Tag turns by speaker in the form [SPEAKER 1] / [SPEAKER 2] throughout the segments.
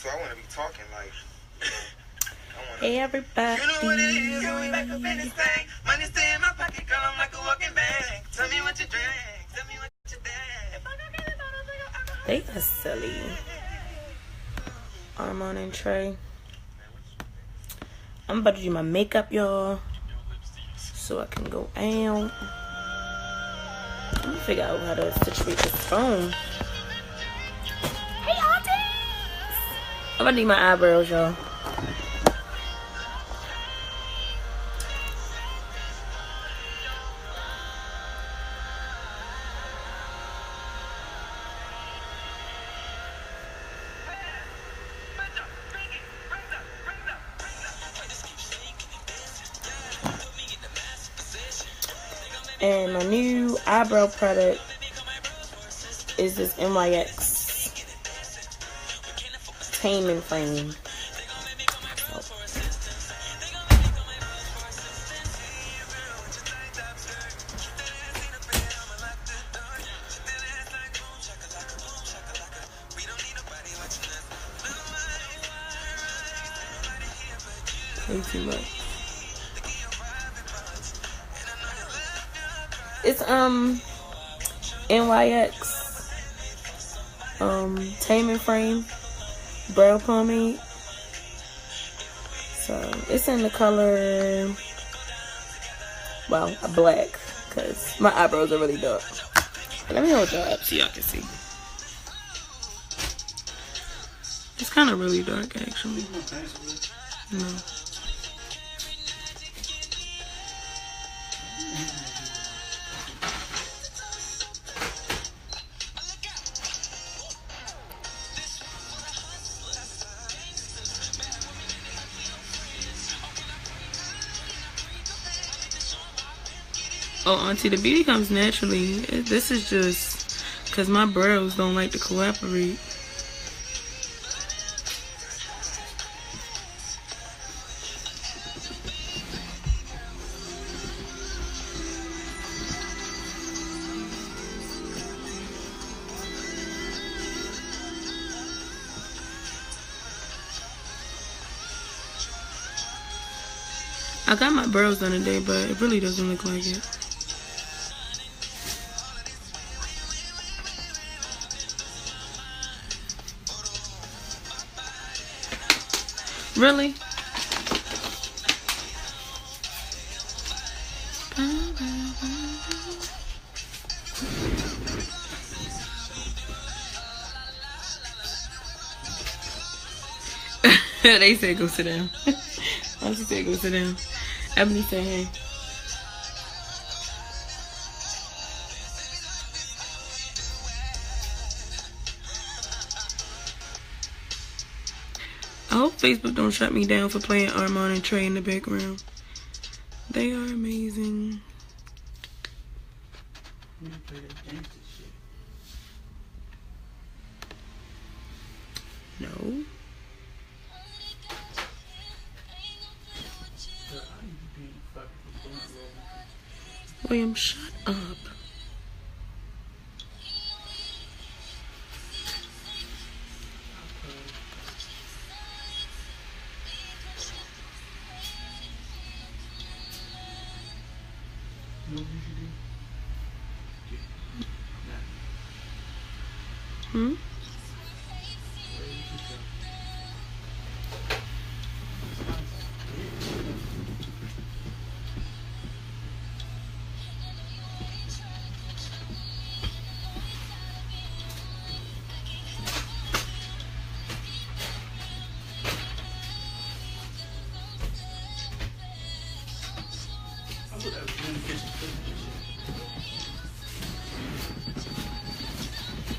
[SPEAKER 1] So I want to be talking like.
[SPEAKER 2] Hey everybody.
[SPEAKER 1] You know what it is, going back up in this thing. Money stay in my pocket, girl, I'm like a walking bag. Tell me what you drink, tell me what you think.
[SPEAKER 2] They are silly. Armand and Trey. I'm about to do my makeup, y'all, so I can go out. Let me figure out how to situate this phone. Hey, aunties! I'm about to do my eyebrows, y'all. And my new eyebrow product is this NYX Taming Frame. Way too much. It's NYX Taming Frame brow pomade. So it's in the color, well, black, because my eyebrows are really dark. Let me hold y'all up so y'all can see. It's kind of really dark actually. No. Oh, auntie, the beauty comes naturally. This is just because my brows don't like to cooperate. I got my brows done today, but it really doesn't look like it. Really? They said go sit down. Auntie said go sit down. Ebony said hey. I hope Facebook don't shut me down for playing Armand and Trey in the background. They are amazing. No. William, shut up.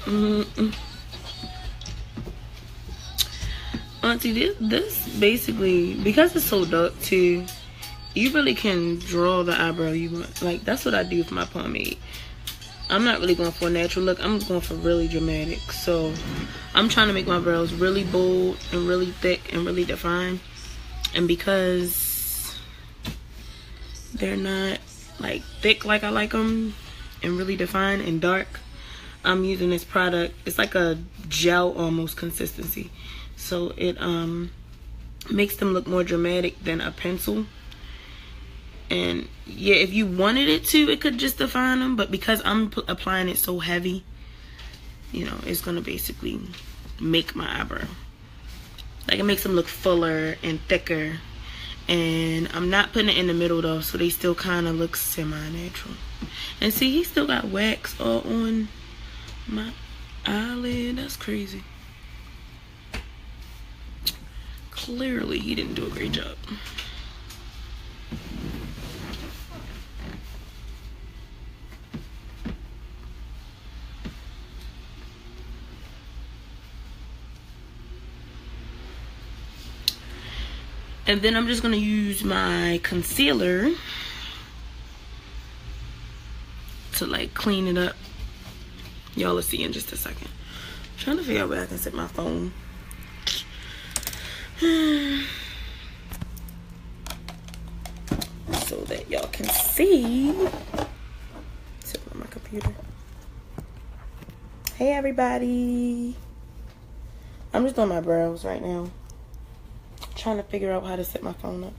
[SPEAKER 2] Hmm? Auntie, this basically, because it's so dark too, you really can draw the eyebrow you want. Like, that's what I do with my pomade. I'm not really going for a natural look. I'm going for really dramatic. So I'm trying to make my brows really bold and really thick and really defined. And because they're not like thick like I like them and really defined and dark, I'm using this product. It's like a gel almost consistency. so it makes them look more dramatic than a pencil. And yeah, if you wanted it to, it could just define them, but because I'm applying it so heavy, you know, it's gonna basically make my eyebrow, like, it makes them look fuller and thicker. And I'm not putting it in the middle though, so they still kind of look semi-natural. And see, he still got wax all on my eyelid. That's crazy. Clearly he didn't do a great job. And then I'm just going to use my concealer to like clean it up. Y'all will see in just a second. I'm trying to figure out where I can set my phone. So that y'all can see. Sit on my computer. Hey everybody. I'm just on my brows right now. Trying to figure out how to set my phone up.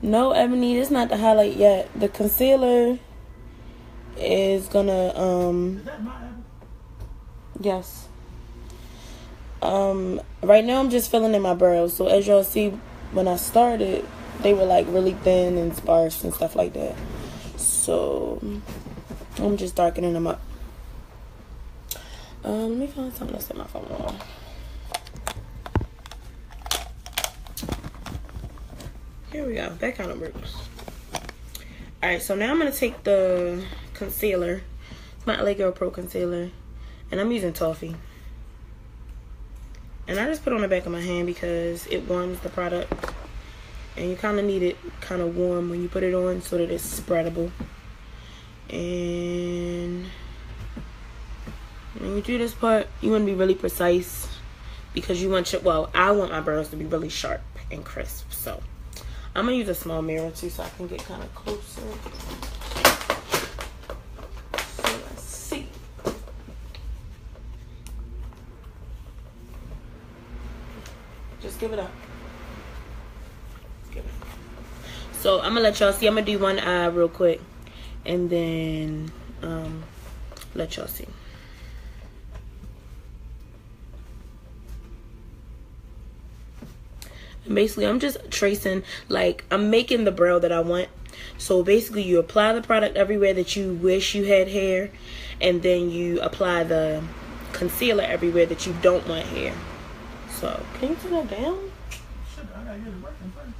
[SPEAKER 2] No, Ebony, it's not the highlight yet. The concealer is gonna
[SPEAKER 3] Is that my Ebony?
[SPEAKER 2] yes. Right now I'm just filling in my brows. So as y'all see, when I started, they were like really thin and sparse and stuff like that. So I'm just darkening them up. Let me find something to set my phone on. Here we go. That kind of works. Alright, so now I'm going to take the concealer. It's my LA Girl Pro concealer. And I'm using Toffee. And I just put it on the back of my hand because it warms the product. And you kind of need it kind of warm when you put it on so that it's spreadable. And when you do this part, you want to be really precise. Because you want your, well, I want my brows to be really sharp and crisp. So I'm going to use a small mirror too so I can get kind of closer. So let's see. Just give it up. Give it up. So I'm going to let y'all see. I'm going to do one eye real quick. And then let y'all see. And basically, I'm just tracing, like, I'm making the brow that I want. So basically, you apply the product everywhere that you wish you had hair. And then you apply the concealer everywhere that you don't want hair. So, can you turn that down?
[SPEAKER 3] Shit, I gotta get it working first.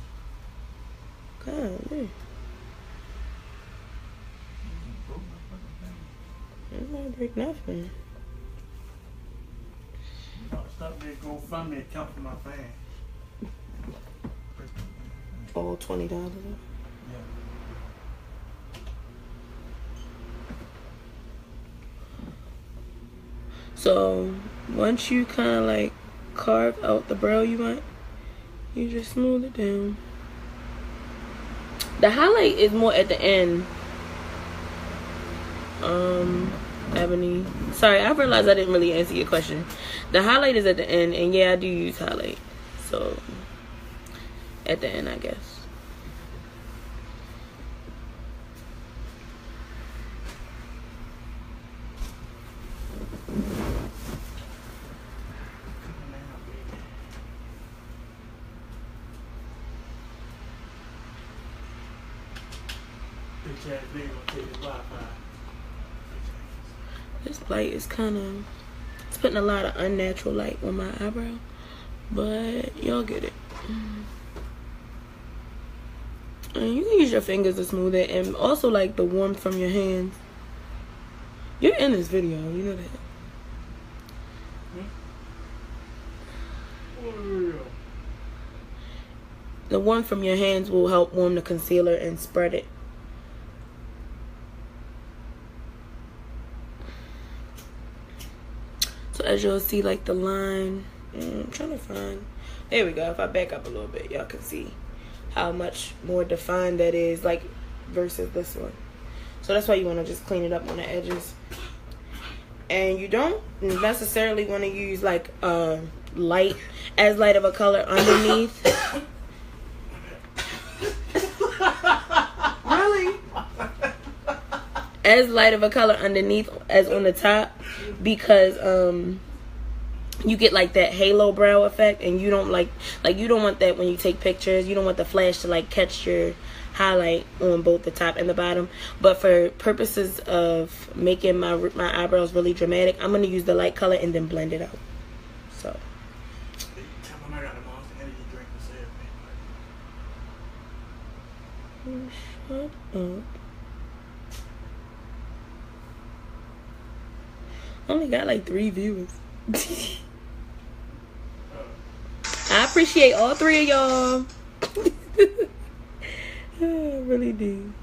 [SPEAKER 2] God, it might break nothing.
[SPEAKER 3] You know, stop there, go fund me, account for my fan.
[SPEAKER 2] All $20.
[SPEAKER 3] Yeah.
[SPEAKER 2] So once you kind of like carve out the brow you want, you just smooth it down. The highlight is more at the end. Ebony, sorry, I realized I didn't really answer your question. The highlight is at the end, and yeah, I do use highlight. So at the end, I guess.
[SPEAKER 3] Bitch ass nigga gonna take his Wi-Fi.
[SPEAKER 2] This light is kind of, it's putting a lot of unnatural light on my eyebrow, but y'all get it. And you can use your fingers to smooth it, and also like the warmth from your hands. You're in this video, you know that. The warmth from your hands will help warm the concealer and spread it. So as you'll see, like the line, I'm trying to find, there we go. If I back up a little bit, y'all can see how much more defined that is, like versus this one. So that's why you want to just clean it up on the edges. And you don't necessarily want to use like light of a color underneath.
[SPEAKER 3] Really?
[SPEAKER 2] As light of a color underneath as on the top, because you get like that halo brow effect, and you don't like you don't want that when you take pictures. You don't want the flash to like catch your highlight on both the top and the bottom. But for purposes of making my eyebrows really dramatic, I'm gonna use the light color and then blend it out. So shut up. Only got like 3 viewers. I appreciate all 3 of y'all. I really do.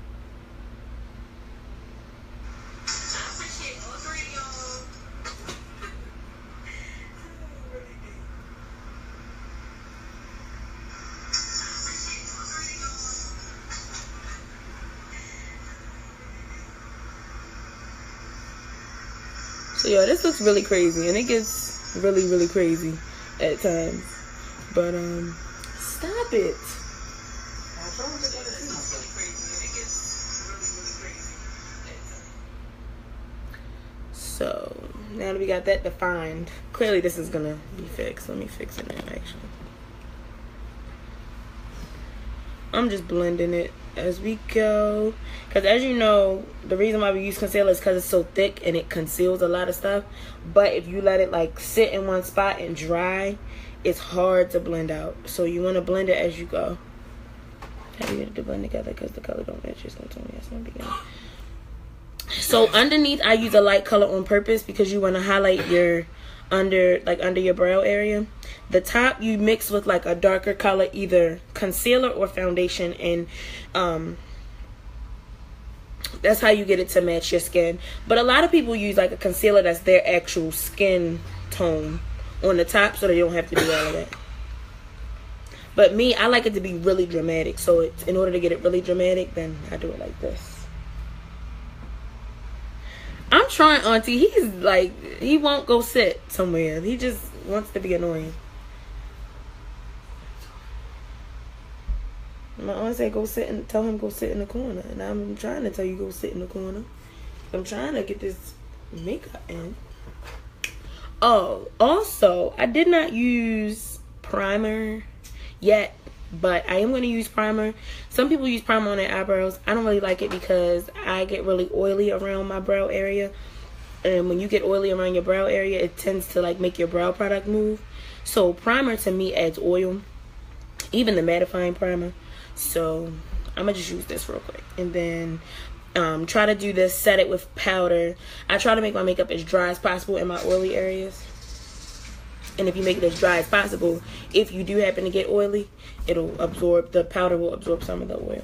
[SPEAKER 2] So yeah, this looks really crazy, and it gets really, really crazy at times. But stop it. So now that we got that defined, clearly this is gonna be fixed. Let me fix it now. Actually, I'm just blending it as we go, because as you know, the reason why we use concealer is because it's so thick and it conceals a lot of stuff. But if you let it like sit in one spot and dry, it's hard to blend out. So you want to blend it as you go. How do you get it to blend together? Because the color don't match. It's gonna tell me that's gonna begin. So underneath, I use a light color on purpose because you want to highlight your under your brow area. The top you mix with like a darker color, either concealer or foundation, and that's how you get it to match your skin. But a lot of people use like a concealer that's their actual skin tone on the top, so they don't have to do all of that. But me, I like it to be really dramatic. So it's, in order to get it really dramatic, then I do it like this. I'm trying, Auntie. He's like, he won't go sit somewhere. He just wants to be annoying. My aunt said go sit and tell him go sit in the corner. And I'm trying to tell you go sit in the corner. I'm trying to get this makeup in. Oh, also, I did not use primer yet, but I am going to use primer. Some people use primer on their eyebrows. I don't really like it because I get really oily around my brow area. And when you get oily around your brow area, it tends to like make your brow product move. So primer to me adds oil, even the mattifying primer. So I'm going to just use this real quick. And then try to do this, set it with powder. I try to make my makeup as dry as possible in my oily areas. And if you make it as dry as possible, if you do happen to get oily, it'll absorb, the powder will absorb some of the oil.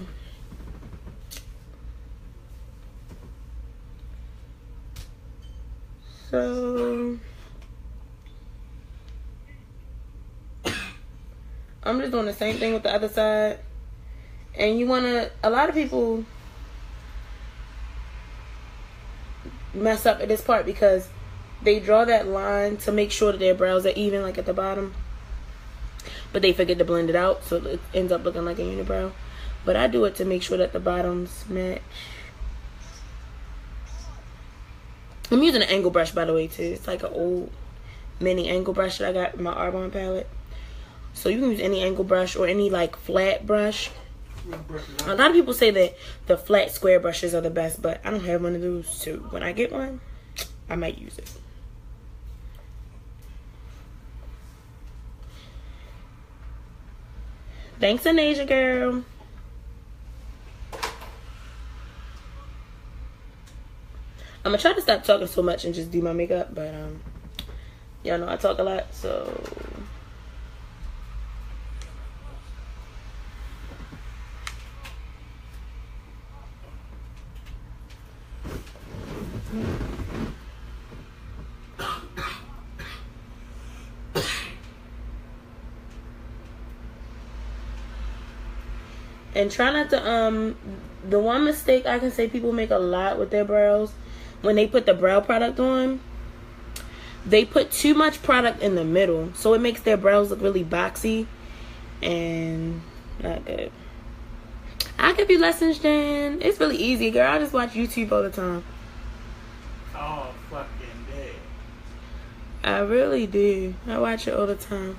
[SPEAKER 2] So I'm just doing the same thing with the other side. And you want to, a lot of people mess up at this part because they draw that line to make sure that their brows are even, like at the bottom, but they forget to blend it out, so it ends up looking like a unibrow. But I do it to make sure that the bottoms match. I'm using an angle brush, by the way, too. It's like an old mini angle brush that I got in my Arbonne palette. So you can use any angle brush or any like flat brush. A lot of people say that the flat square brushes are the best, but I don't have one of those, so when I get one, I might use it. Thanks, Anasia girl. I'm gonna try to stop talking so much and just do my makeup, but y'all know I talk a lot, so and try not to the one mistake I can say people make a lot with their brows, when they put the brow product on, they put too much product in the middle, so it makes their brows look really boxy and not good. I'll give you lessons, Jen. It's really easy, girl. I just watch YouTube all the time.
[SPEAKER 3] Oh, fucking day.
[SPEAKER 2] I really do. I watch it all the time.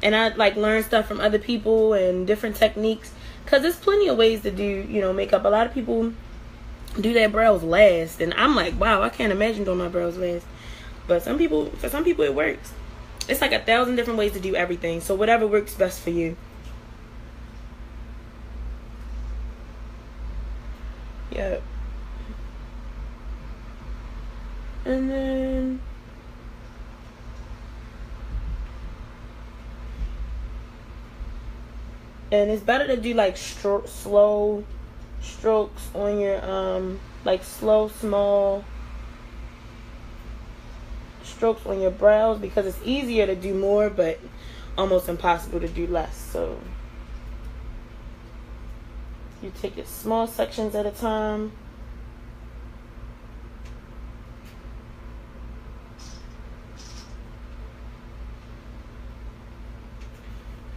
[SPEAKER 2] And I like learn stuff from other people and different techniques. Because there's plenty of ways to do, you know, makeup. A lot of people do their brows last. And I'm like, wow, I can't imagine doing my brows last. But for some people, it works. It's like 1,000 different ways to do everything. So whatever works best for you. Yep. And then it's better to do like slow strokes on your like slow small strokes on your brows, because it's easier to do more but almost impossible to do less. So you take it small sections at a time.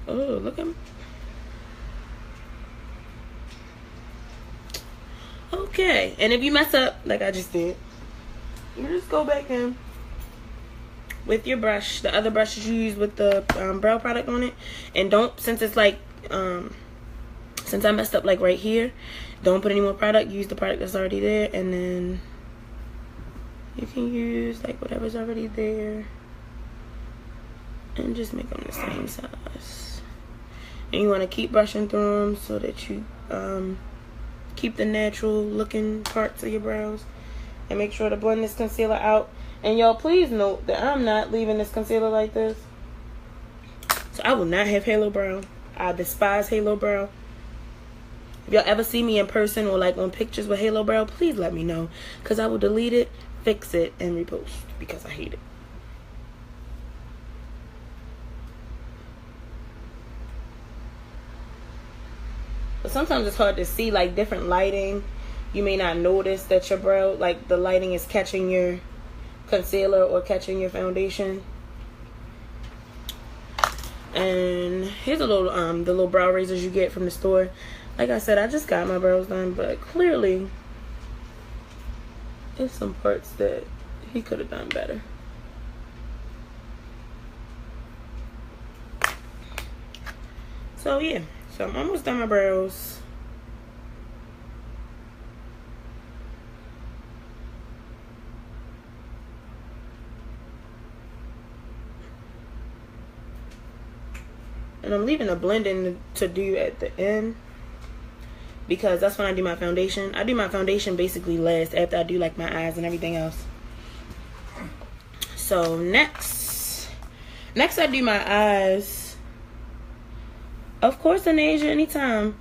[SPEAKER 2] Oh, look at me. Okay, and if you mess up like I just did, you just go back in with your brush, the other brushes you use with the brow product on it, and don't, since it's like since I messed up like right here, don't put any more product. Use the product that's already there, and then you can use like whatever's already there and just make them the same size. And you want to keep brushing through them so that you keep the natural looking parts of your brows, and make sure to blend this concealer out. And y'all, please note that I'm not leaving this concealer like this. So I will not have halo brow. I despise halo brow. If y'all ever see me in person or like on pictures with halo brow, please let me know, because I will delete it, fix it, and repost, because I hate it. But sometimes it's hard to see, like different lighting. You may not notice that your brow, like the lighting is catching your concealer or catching your foundation. And here's a little the little brow razors you get from the store. Like I said, I just got my brows done, but clearly there's some parts that he could have done better. So yeah, so I'm almost done my brows. And I'm leaving a blending to do at the end, because that's when I do my foundation. I do my foundation basically last, after I do like my eyes and everything else. So next I do my eyes. Of course, in Asia, anytime.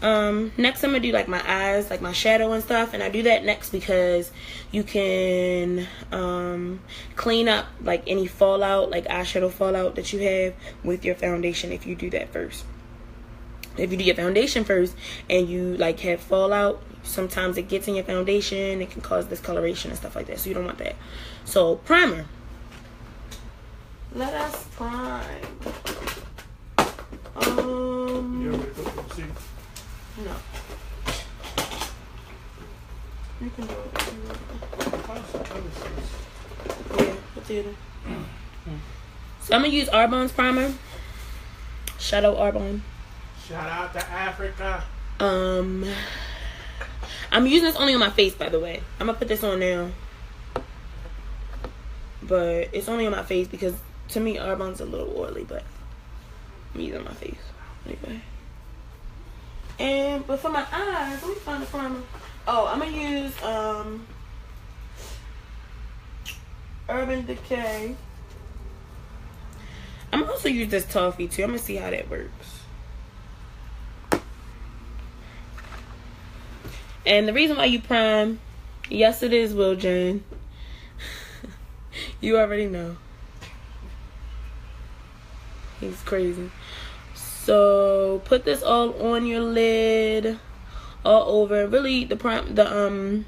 [SPEAKER 2] Next I'm gonna do like my eyes, like my shadow and stuff, and I do that next because you can clean up like any fallout, like eyeshadow fallout that you have with your foundation if you do that first. If you do your foundation first and you like have fallout, sometimes it gets in your foundation, it can cause discoloration and stuff like that, so you don't want that. So primer, let us prime.
[SPEAKER 3] You ever cook the seed?
[SPEAKER 2] No. You can do it. Yeah, let's do it. So I'm gonna use Arbonne's primer. Shout out Arbonne.
[SPEAKER 3] Shout out to Africa.
[SPEAKER 2] I'm using this only on my face, by the way. I'm gonna put this on now, but it's only on my face because to me Arbonne's a little oily, but I'm using it on my face anyway. But for my eyes, let me find the primer. Oh, I'm gonna use Urban Decay. I'm gonna also use this toffee too. I'm gonna see how that works. And the reason why you prime, yes it is, Will Jane. You already know. He's crazy. So put this all on your lid, all over. Really, the primer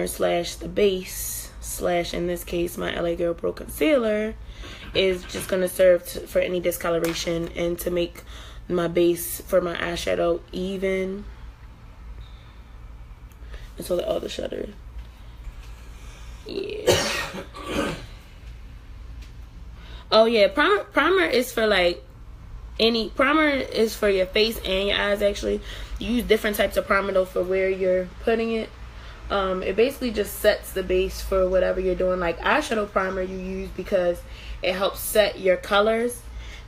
[SPEAKER 2] slash the base slash, in this case, my LA Girl Pro Concealer, is just going to serve for any discoloration and to make my base for my eyeshadow even. And so that all the shutter. Yeah. Oh yeah, primer is for like primer is for your face and your eyes. Actually, you use different types of primer though for where you're putting it. It basically just sets the base for whatever you're doing. Like eyeshadow primer you use because it helps set your colors.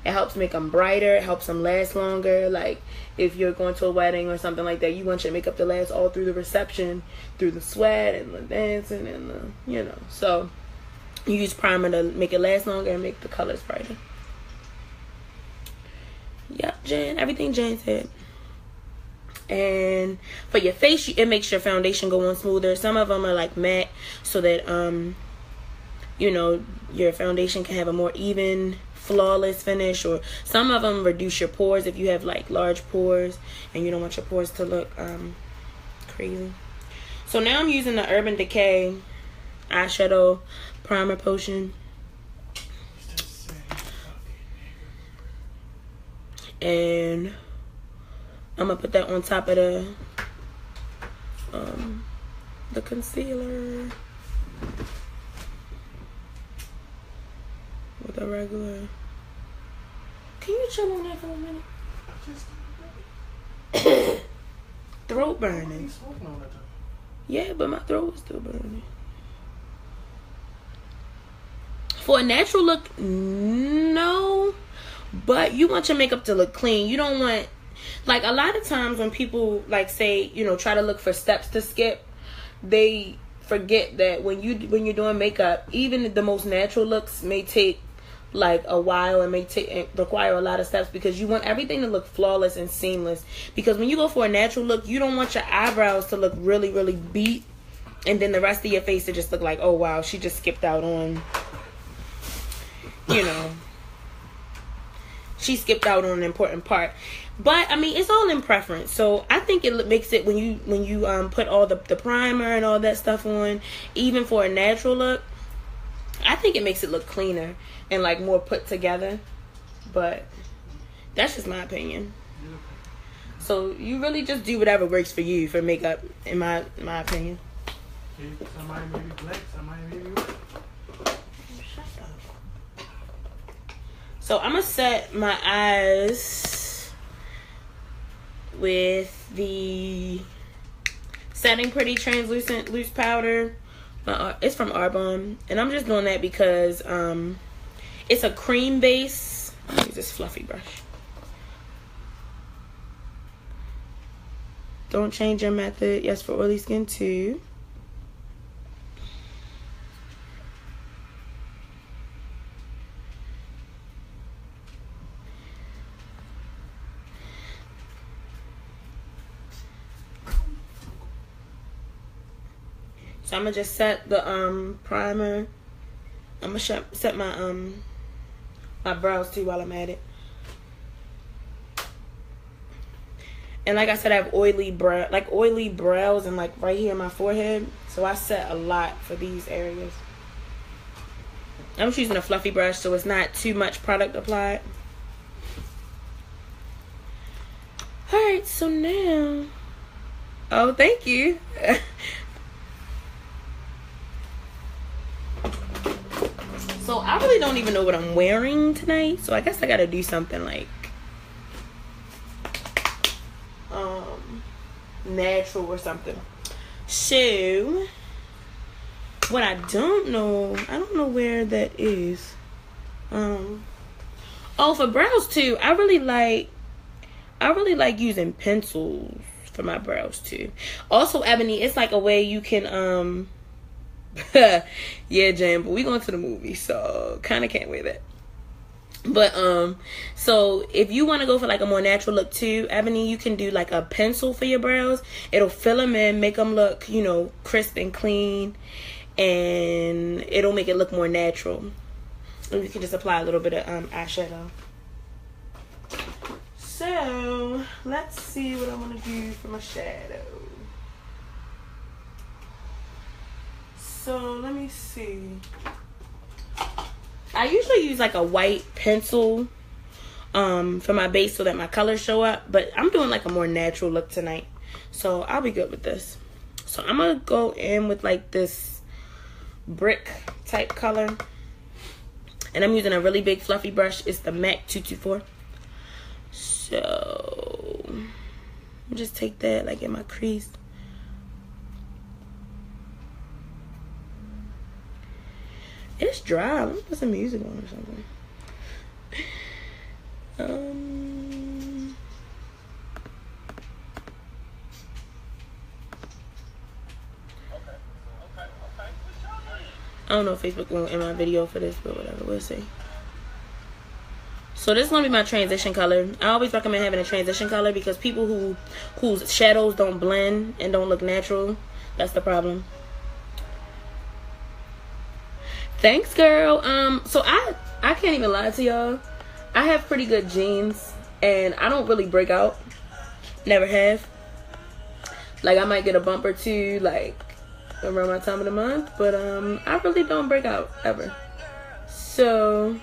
[SPEAKER 2] It helps make them brighter. It helps them last longer. Like if you're going to a wedding or something like that, you want your makeup to last all through the reception, through the sweat and the dancing and the, you know. So you use primer to make it last longer and make the colors brighter. Yep, Jen. Everything Jen said. And for your face, it makes your foundation go on smoother. Some of them are like matte, so that you know, your foundation can have a more even, flawless finish. Or some of them reduce your pores if you have like large pores and you don't want your pores to look crazy. So now I'm using the Urban Decay eyeshadow primer potion, and I'm gonna put that on top of the concealer with a regular. Can you chill on that for a minute? Throat burning. Yeah, but my throat was still burning. For a natural look, no. But you want your makeup to look clean. You don't want, like, a lot of times when people like say, you know, try to look for steps to skip, they forget that when you're doing makeup, even the most natural looks may take like a while and require a lot of steps, because you want everything to look flawless and seamless. Because when you go for a natural look, you don't want your eyebrows to look really, really beat, and then the rest of your face to just look like, oh wow, she just skipped out on, you know, she skipped out on an important part. But I mean, it's all in preference. So I think it makes it, when you put all the primer and all that stuff on, even for a natural look, I think it makes it look cleaner and like more put together. But that's just my opinion. So you really just do whatever works for you for makeup, in my opinion.
[SPEAKER 3] Somebody may be black, somebody may be white.
[SPEAKER 2] Shut up. So I'm gonna set my eyes with the Setting Pretty Translucent Loose Powder. It's from Arbonne, and I'm just doing that because it's a cream base. I'll use this fluffy brush. Don't change your method. Yes, for oily skin too. So I'm gonna just set the primer. I'm gonna set my my brows too while I'm at it. And like I said, I have oily brows and like right here in my forehead. So I set a lot for these areas. I'm just using a fluffy brush so it's not too much product applied. Alright, so now, oh, thank you. So I really don't even know what I'm wearing tonight. So I guess I gotta do something like natural or something. So what I don't know where that is. Oh, for brows too, I really like using pencils for my brows too. Also, Ebony, it's like a way you can yeah, Jan, but we going to the movie, so kind of can't wear that. But so if you want to go for like a more natural look too, Ebony, you can do like a pencil for your brows. It'll fill them in, make them look, you know, crisp and clean, and it'll make it look more natural. And you can just apply a little bit of eyeshadow. So let's see what I want to do for my shadow. So So let me see. I usually use like a white pencil for my base so that my colors show up, but I'm doing like a more natural look tonight, so I'll be good with this. So I'm gonna go in with like this brick type color, and I'm using a really big fluffy brush. It's the MAC 224. So I'll just take that like in my crease. It's dry. Let me put some music on or something. I don't know if Facebook won't end my video for this, but whatever, we'll see. So this is gonna be my transition color. I always recommend having a transition color because people whose shadows don't blend and don't look natural, that's the problem. Thanks, girl. So I can't even lie to y'all. I have pretty good genes, and I don't really break out. Never have. Like, I might get a bump or two, like, around my time of the month, but I really don't break out, ever. So,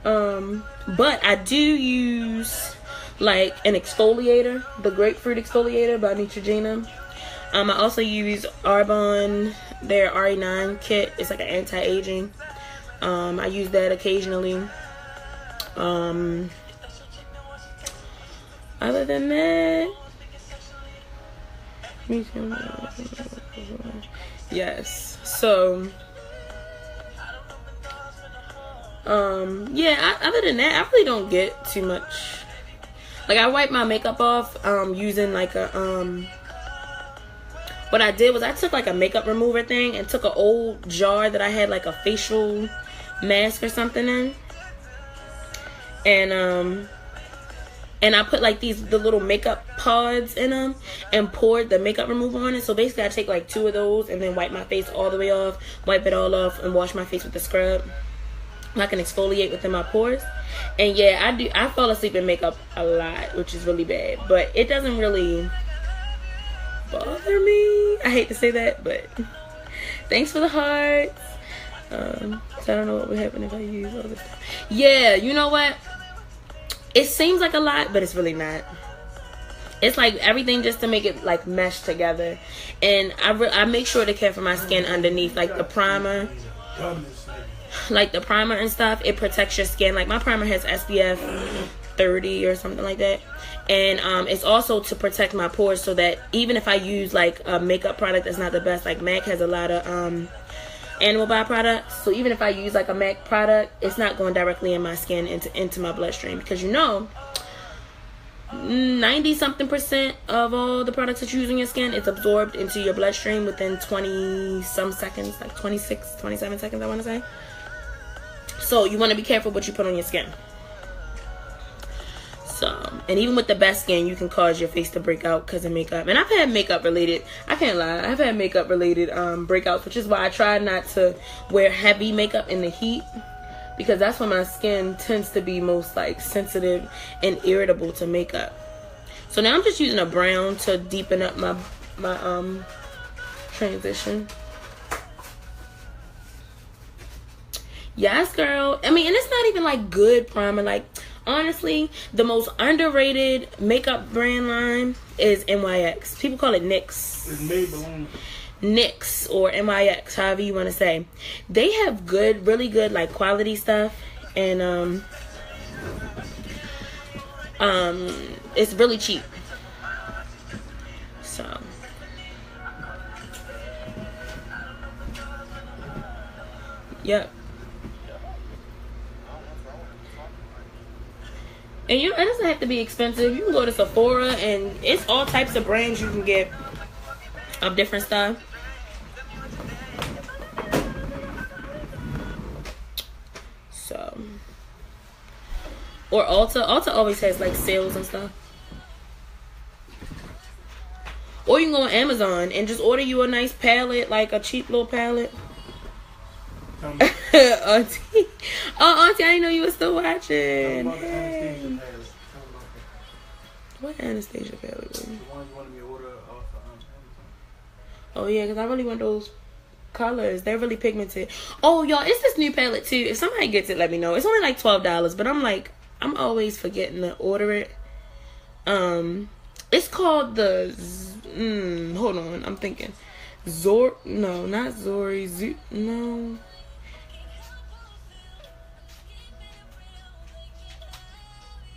[SPEAKER 2] but I do use, like, an exfoliator, the grapefruit exfoliator by Neutrogena. I also use Arbonne, their RE9 kit. It's like an anti-aging. I use that occasionally. Other than that, yes. So, yeah. Other than that, I really don't get too much. Like, I wipe my makeup off using like a what I did was I took like a makeup remover thing and took an old jar that I had like a facial mask or something in, and I put like the little makeup pods in them and poured the makeup remover on it. So basically I take like 2 of those and then wipe my face all the way off, wipe it all off, and wash my face with the scrub. I can exfoliate within my pores. And yeah, I fall asleep in makeup a lot, which is really bad, but it doesn't really bother me. I hate to say that, but thanks for the hearts. So I don't know what would happen if I use all this stuff. Yeah, you know what? It seems like a lot, but it's really not. It's like everything just to make it like mesh together. And I make sure to care for my skin underneath, like the primer. Like the primer and stuff, it protects your skin. Like my primer has SPF 30 or something like that. And it's also to protect my pores, so that even if I use like a makeup product that's not the best, like MAC has a lot of animal byproducts, so even if I use like a MAC product, it's not going directly in my skin into my bloodstream, because you know 90-something% of all the products that you use in your skin, it's absorbed into your bloodstream within 20-some seconds, like 26, 27 seconds I want to say. So you want to be careful what you put on your skin. And even with the best skin, you can cause your face to break out because of makeup. And I've had makeup related, I can't lie, I've had makeup related breakouts, which is why I try not to wear heavy makeup in the heat, because that's when my skin tends to be most like sensitive and irritable to makeup. So now I'm just using a brown to deepen up my transition. Yes, girl. I mean, and it's not even like good primer. Like, honestly, the most underrated makeup brand line is NYX. People call it NYX.
[SPEAKER 3] It's Maybelline.
[SPEAKER 2] NYX or NYX, however you want to say. They have good, really good, like, quality stuff. And, it's really cheap. So. Yep. And it doesn't have to be expensive. You can go to Sephora and it's all types of brands you can get of different stuff. So, or Ulta. Ulta always has like sales and stuff. Or you can go on Amazon and just order you a nice palette, like a cheap little palette. Auntie. Oh, Auntie, I didn't know you were still watching. Hey. What Anastasia palette was?
[SPEAKER 3] The one you wanted me to order off Amazon.
[SPEAKER 2] Oh yeah, because I really want those colors. They're really pigmented. Oh y'all, it's this new palette too. If somebody gets it, let me know. It's only like $12, but I'm always forgetting to order it. It's called the hold on, I'm thinking no, not Zori. No.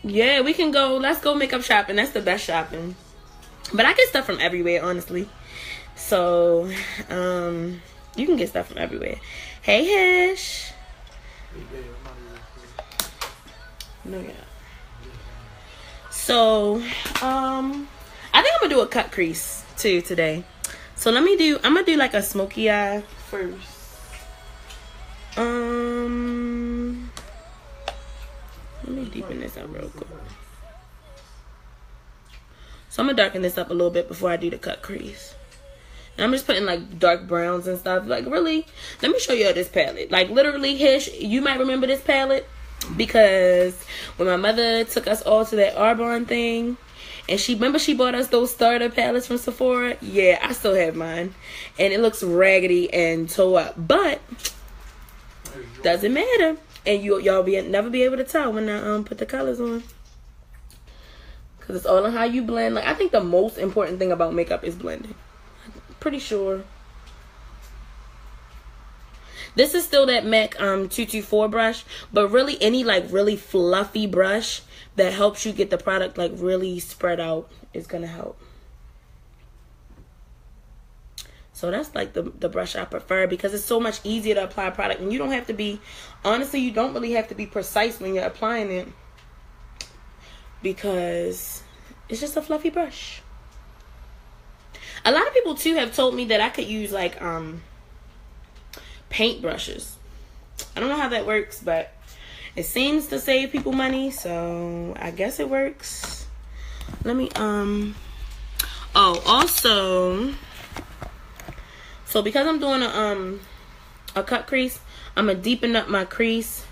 [SPEAKER 2] Yeah, we can go. Let's go makeup shopping. That's the best shopping. But I get stuff from everywhere, honestly. So, you can get stuff from everywhere. Hey, Hish. No, yeah. So, I think I'm gonna do a cut crease too today. So I'm gonna do like a smoky eye first. Let me deepen this up real quick. So I'm gonna darken this up a little bit before I do the cut crease. And I'm just putting like dark browns and stuff. Like really, let me show you this palette. Like literally, Hish, you might remember this palette because when my mother took us all to that Arbonne thing, and she bought us those starter palettes from Sephora. Yeah, I still have mine, and it looks raggedy and tore up, but doesn't matter. And y'all never be able to tell when I put the colors on. Because it's all on how you blend. Like, I think the most important thing about makeup is blending. I'm pretty sure. This is still that MAC 224 brush. But really, any, like, really fluffy brush that helps you get the product, like, really spread out is going to help. So that's, like, the brush I prefer. Because it's so much easier to apply a product. And you don't have to be... Honestly, you don't really have to be precise when you're applying it. Because it's just a fluffy brush. A lot of people too have told me that I could use like paint brushes. I don't know how that works, but it seems to save people money, so I guess it works. Let me oh, also, so because I'm doing a cut crease, I'm gonna deepen up my crease.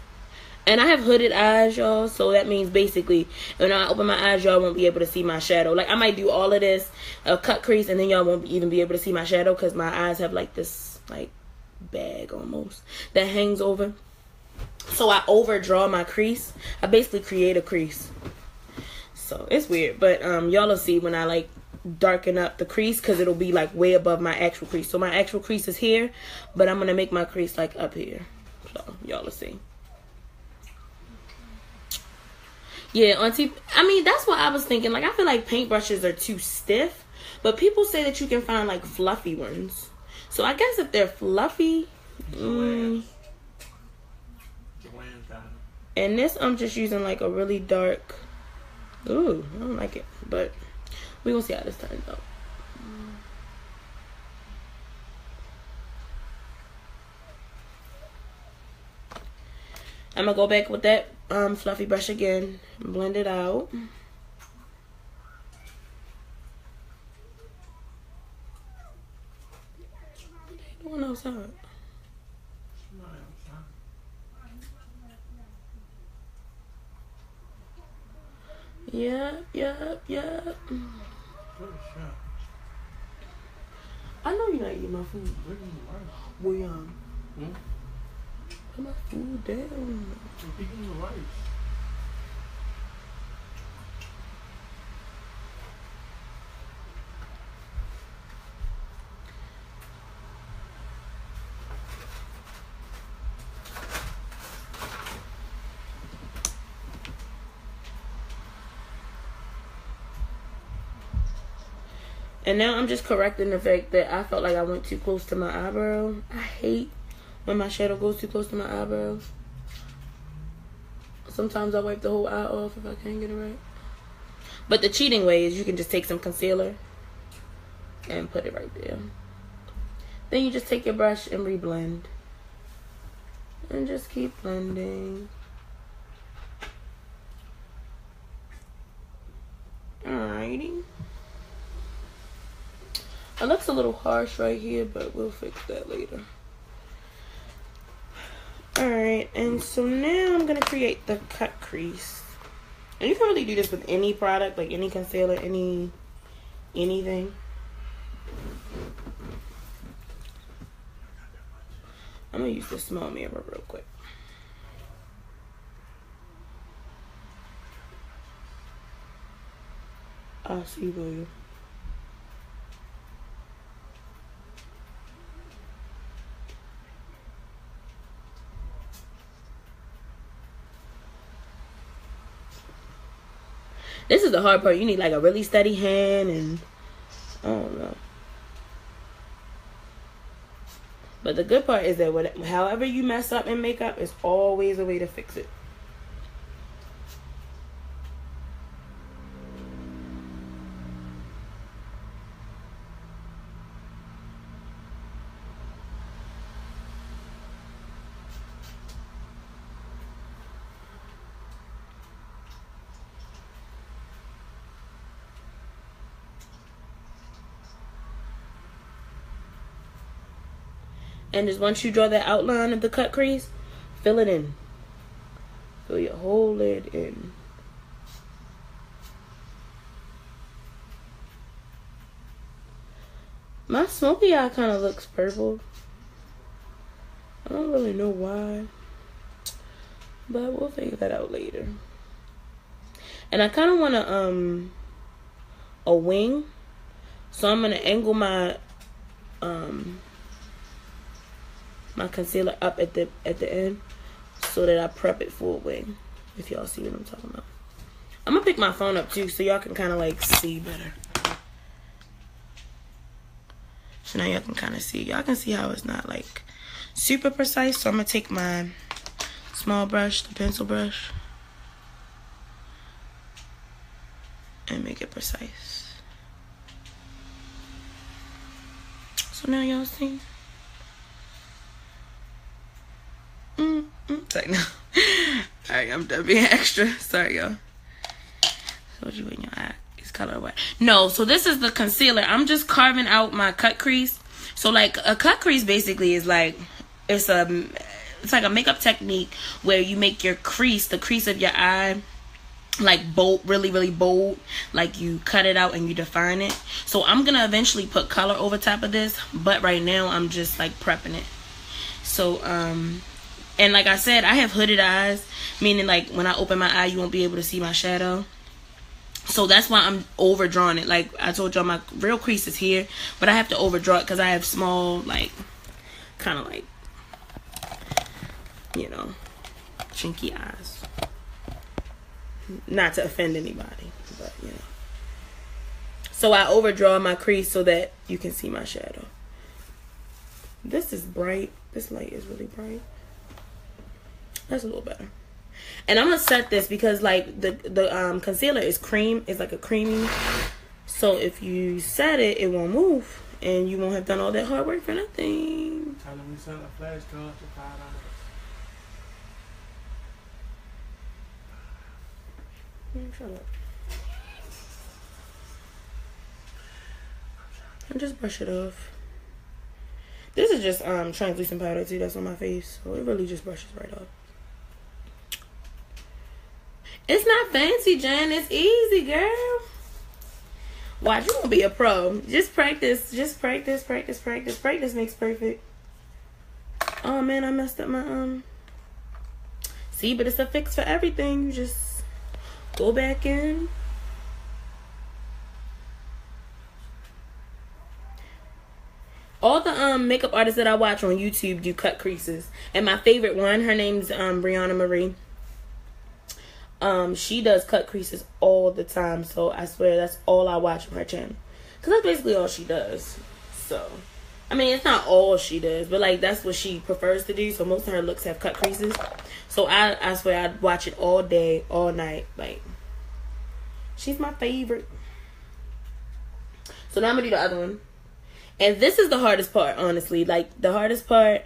[SPEAKER 2] And I have hooded eyes, y'all. So that means basically when I open my eyes, y'all won't be able to see my shadow. Like I might do all of this, a cut crease, and then y'all won't even be able to see my shadow because my eyes have like this like bag almost that hangs over. So I overdraw my crease. I basically create a crease. So it's weird, but y'all will see when I like darken up the crease because it'll be like way above my actual crease. So my actual crease is here, but I'm gonna make my crease like up here. So y'all will see. Yeah, Auntie, I mean, that's what I was thinking. Like, I feel like paintbrushes are too stiff. But people say that you can find, like, fluffy ones. So, I guess if they're fluffy... and this, I'm just using, like, a really dark... Ooh, I don't like it. But we're going to see how this turns out. I'm going to go back with that fluffy brush again. Blend it out. What are you doing outside? Yep. I know you're not eating my food. Well, put my food down.
[SPEAKER 3] I'm eating the rice.
[SPEAKER 2] And now I'm just correcting the fact that I felt like I went too close to my eyebrow. I hate when my shadow goes too close to my eyebrows. Sometimes I wipe the whole eye off if I can't get it right. But the cheating way is you can just take some concealer and put it right there. Then you just take your brush and reblend. And just keep blending. Alrighty. It looks a little harsh right here, but we'll fix that later. Alright, and so now I'm going to create the cut crease. And you can really do this with any product, like any concealer, anything. I'm gonna use the small mirror real quick. I'll see you. This is the hard part. You need like a really steady hand, and I don't know. But the good part is that however you mess up in makeup, is always a way to fix it. And just once you draw the outline of the cut crease, fill it in. Fill your whole lid in. My smoky eye kind of looks purple. I don't really know why, but we'll figure that out later. And I kind of want a wing, so I'm gonna angle my my concealer up at the end so that I prep it for a wing. If y'all see what I'm talking about. I'm gonna pick my phone up too so y'all can kind of like see better. So now y'all can kind of see. Y'all can see how it's not like super precise. So I'm gonna take my small brush, the pencil brush, and make it precise. So now y'all see. Sorry, no. Alright, I'm done being extra. Sorry, y'all. What you in your eye? It's color what? No, so this is the concealer. I'm just carving out my cut crease. So like a cut crease basically is like it's like a makeup technique where you make your crease, the crease of your eye, like bold, really bold. Like you cut it out and you define it. So I'm gonna eventually put color over top of this, but right now I'm just like prepping it. So and like I said, I have hooded eyes, meaning like when I open my eye, you won't be able to see my shadow. So that's why I'm overdrawing it. Like I told y'all, my real crease is here, but I have to overdraw it because I have small, like, kind of like, you know, chinky eyes. Not to offend anybody, but you know. So I overdraw my crease so that you can see my shadow. This is bright. This light is really bright. That's a little better. And I'm gonna set this because like the concealer is cream. It's like a creamy. So if you set it, it won't move, and you won't have done all that hard work for nothing.
[SPEAKER 3] Tell them we sell a flash card for $5.
[SPEAKER 2] Shut up. And just brush it off. This is just translucent powder too that's on my face, so it really just brushes right off. It's not fancy, Jen. It's easy, girl. Watch, you gonna be a pro. Just practice. Just practice, practice, practice. Practice makes perfect. Oh man, I messed up my See, but it's a fix for everything. You just go back in. All the makeup artists that I watch on YouTube do cut creases. And my favorite one, her name's Brianna Marie. She does cut creases all the time. So I swear that's all I watch on her channel. Because that's basically all she does. So, I mean, it's not all she does. But like, that's what she prefers to do. So most of her looks have cut creases. So I swear I'd watch it all day, all night. Like, she's my favorite. So now I'm going to do the other one. And this is the hardest part, honestly. Like, the hardest part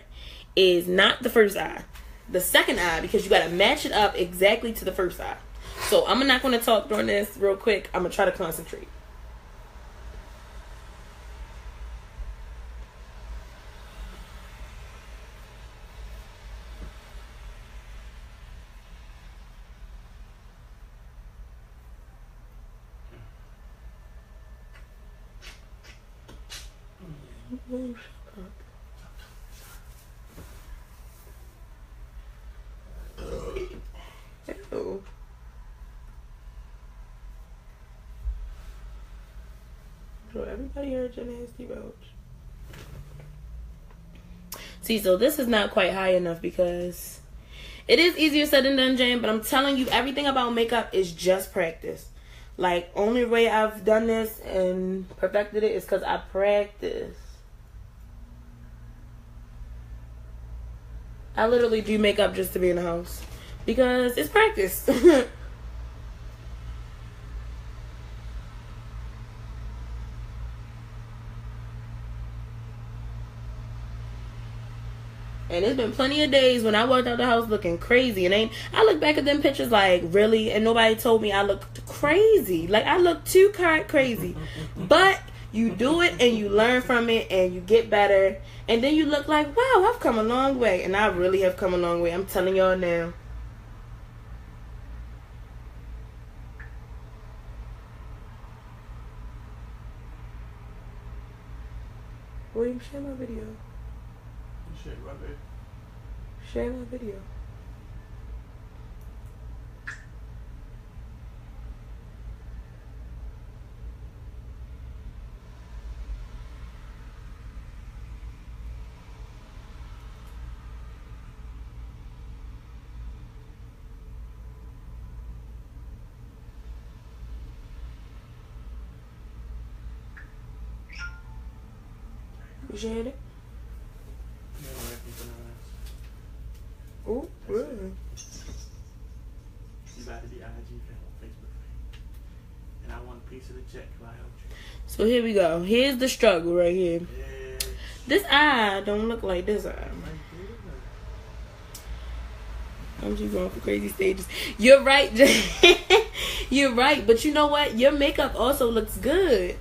[SPEAKER 2] is not the first eye. The second eye, because you got to match it up exactly to the first eye. So, I'm not going to talk during this real quick. I'm going to try to concentrate. sure everybody heard your nasty roach. See, so this is not quite high enough because it is easier said than done, Jane, but I'm telling you, everything about makeup is just practice. Like, only way I've done this and perfected it is because I practice. I literally do makeup just to be in the house because it's practice. And it's been plenty of days when I walked out the house looking crazy. And I look back at them pictures like, really? And nobody told me I looked crazy. Like, I look too crazy. But you do it and you learn from it and you get better. And then you look like, wow, I've come a long way. And I really have come a long way. I'm telling y'all now. William, share my video.
[SPEAKER 3] Share my video.
[SPEAKER 2] Share my video. You shared it? Oh, really?
[SPEAKER 3] You about to be IG fan on Facebook fan. And I want a piece of the check if I help you.
[SPEAKER 2] So here we go. Here's the struggle right here.
[SPEAKER 3] Yeah.
[SPEAKER 2] This eye don't look like this eye. I'm just going for crazy stages. You're right. You're right. But you know what? Your makeup also looks good.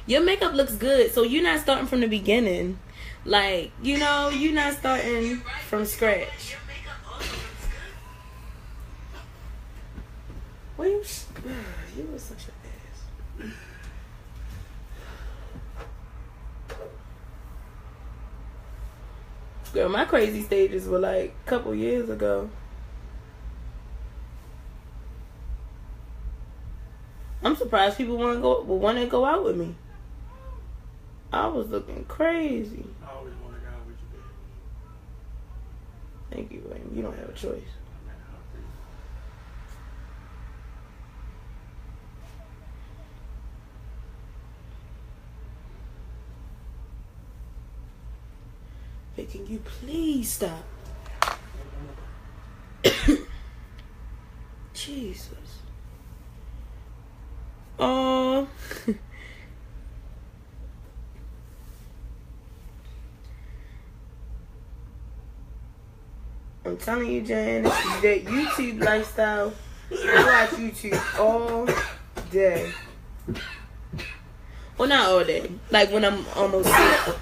[SPEAKER 2] Your makeup looks good. So you're not starting from the beginning. Like, you know, you're not starting from scratch. Well, you were such an ass. Girl, my crazy stages were like a couple years ago. I'm surprised people want to go out with me. I was looking crazy.
[SPEAKER 3] I always want to go out with you, baby.
[SPEAKER 2] Thank you, William. You don't have a choice. Hey, can you please stop? Jesus. Oh. I'm telling you, Jan, this is that YouTube lifestyle. I watch YouTube all day. Well, not all day. Like when I'm almost sick.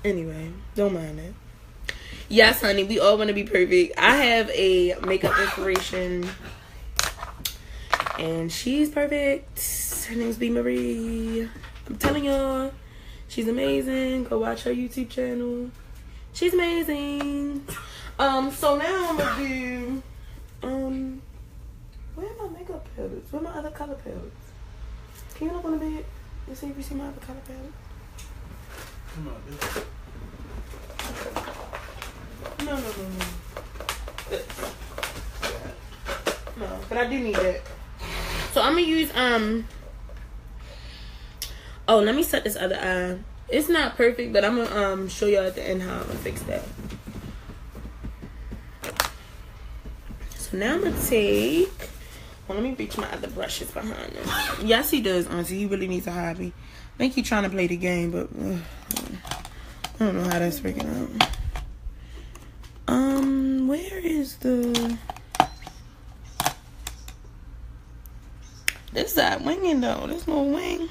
[SPEAKER 2] Anyway, don't mind it. Yes, honey, we all want to be perfect. I have a makeup inspiration, and she's perfect. Her name's B. Marie. I'm telling y'all, she's amazing. Go watch her YouTube channel. She's amazing. So now I'm gonna do, where are my makeup palettes? Where are my other color palettes? Can you look on the bed and see if you see my other color palette?
[SPEAKER 3] Come on, bitch.
[SPEAKER 2] No. No, but I do need it. So I'm gonna use oh, let me set this other eye. It's not perfect, but I'm gonna show y'all at the end how I'm gonna fix that. So now I'm gonna take, well, let me reach my other brushes behind them. Yes, he does, Auntie. He really needs a hobby. I think he's trying to play the game, but I don't know how that's freaking out. Where is the... This that winging though. There's no wing.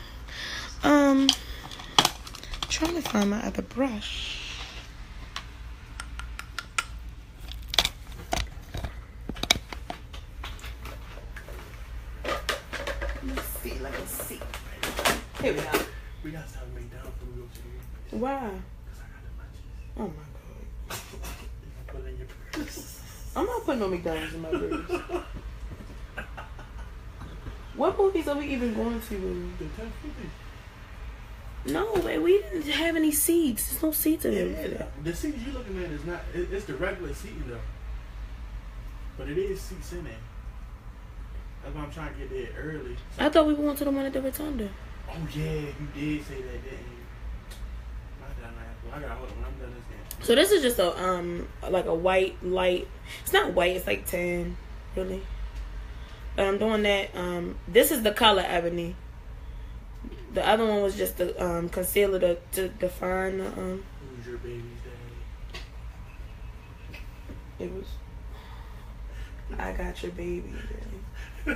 [SPEAKER 2] Trying to find my other brush. Let's see. Here we go.
[SPEAKER 3] We got to start McDonald's when we go to the
[SPEAKER 2] Why?
[SPEAKER 3] Because I got the munchies.
[SPEAKER 2] Oh my god.
[SPEAKER 3] You can put it in your purse.
[SPEAKER 2] I'm not putting no McDonald's in my purse. What movies are we even going to?
[SPEAKER 3] The 1050.
[SPEAKER 2] No, wait, we didn't have any seats. There's no seats in
[SPEAKER 3] Yeah,
[SPEAKER 2] there.
[SPEAKER 3] the seats you looking at is not. It's the regular seating though. But it is seats in there. That's why I'm trying to get there early.
[SPEAKER 2] I thought we were going to the one at the Rotunda.
[SPEAKER 3] Oh yeah, you did say that, didn't you? I gotta hold on. When I'm done this game.
[SPEAKER 2] So this is just a like a white light. It's not white. It's like tan, really. But I'm doing that. This is the color ebony. The other one was just the concealer to define the
[SPEAKER 3] Who's your baby's daddy?
[SPEAKER 2] It was. I got your baby, daddy.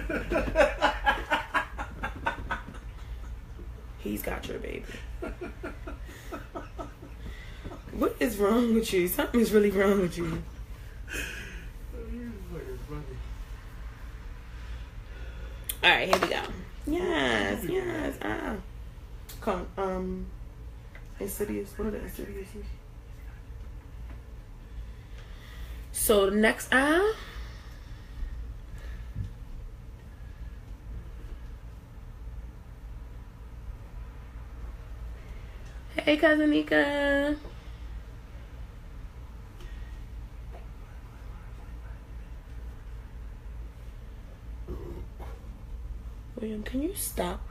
[SPEAKER 2] He's got your baby. What is wrong with you? Something is really wrong with you. Alright, here we go. Yes, yes. Come, Insidious. What are the Insidious? So the next aisle. Hey, cousin Nika. William, can you stop?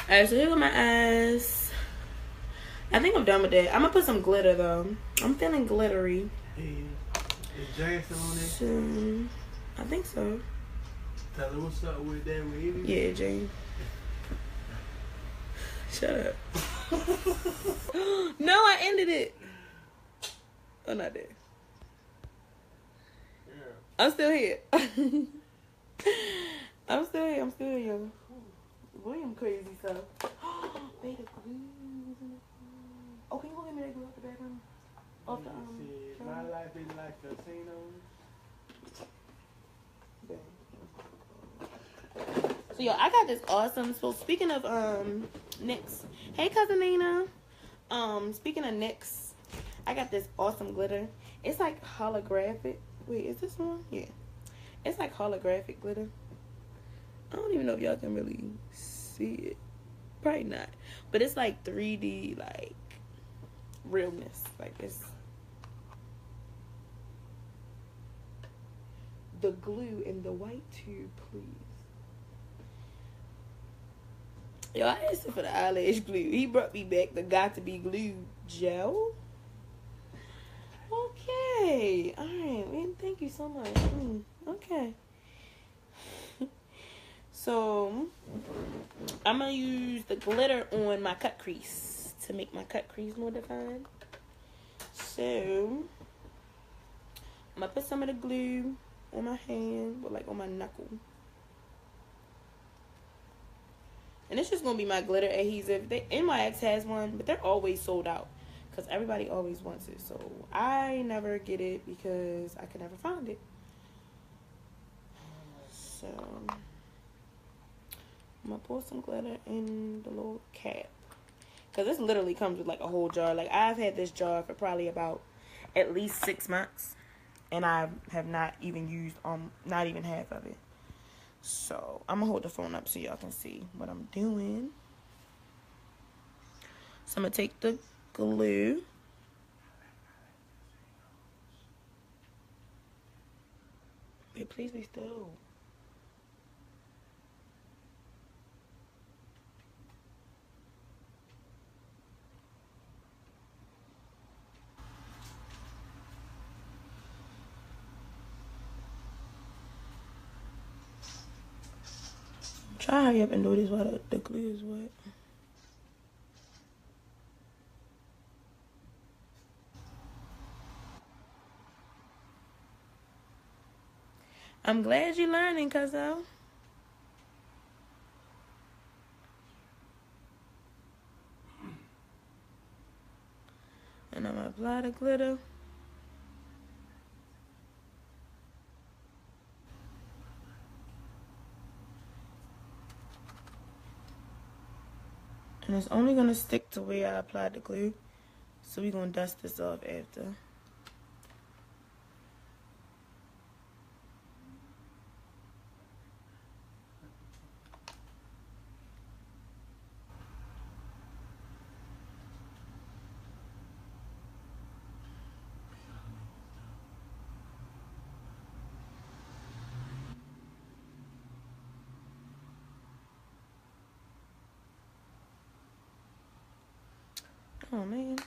[SPEAKER 2] Alright, so here go my eyes. I think I'm done with that. I'm gonna put some glitter though. I'm feeling glittery.
[SPEAKER 3] Hey, is Jane still on there?
[SPEAKER 2] So, I think so.
[SPEAKER 3] Tell her what's up with that wavy.
[SPEAKER 2] Yeah, Jane. Shut up. No, I ended it. Oh, not there.
[SPEAKER 3] Yeah.
[SPEAKER 2] I'm still here. I'm still here, yo. William crazy stuff. Wait, the glue. Oh, can you go get me that glue out the bathroom? Off the
[SPEAKER 3] My life is like a casino.
[SPEAKER 2] So yo, I got this awesome. So speaking of NYX, hey cousin Nina. Speaking of NYX, I got this awesome glitter. It's like holographic. Wait, is this one? Yeah, it's like holographic glitter. I don't even know if y'all can really see it. Probably not. But it's like 3D, like realness. Like it's the glue in the white tube, please. Yo, I asked him for the eyelash glue. He brought me back the Got to Be Glue gel. Okay. Alright, man. Thank you so much. Okay. So, I'm going to use the glitter on my cut crease to make my cut crease more defined. So, I'm going to put some of the glue on my hand, or like on my knuckle. And it's just going to be my glitter adhesive. NYX has one, but they're always sold out because everybody always wants it. So, I never get it because I can never find it. So, I'm going to pour some glitter in the little cap. Because this literally comes with like a whole jar. Like, I've had this jar for probably about at least 6 months. And I have not even used not even half of it. So, I'm going to hold the phone up so y'all can see what I'm doing. So, I'm going to take the glue. Wait, please be still. Try to hurry up and do this while the glue is wet. I'm glad you're learning, cuzzo. And I'm gonna apply the glitter. And it's only gonna stick to where I applied the glue. So we're gonna dust this off after. Oh man.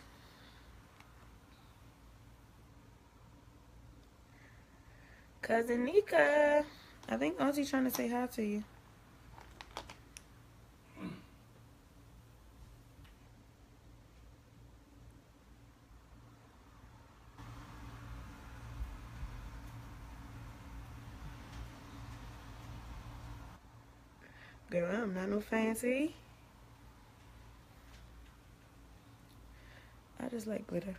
[SPEAKER 2] Cousin Nika. I think Auntie's trying to say hi to you. Girl, I'm not no fancy. I just like glitter.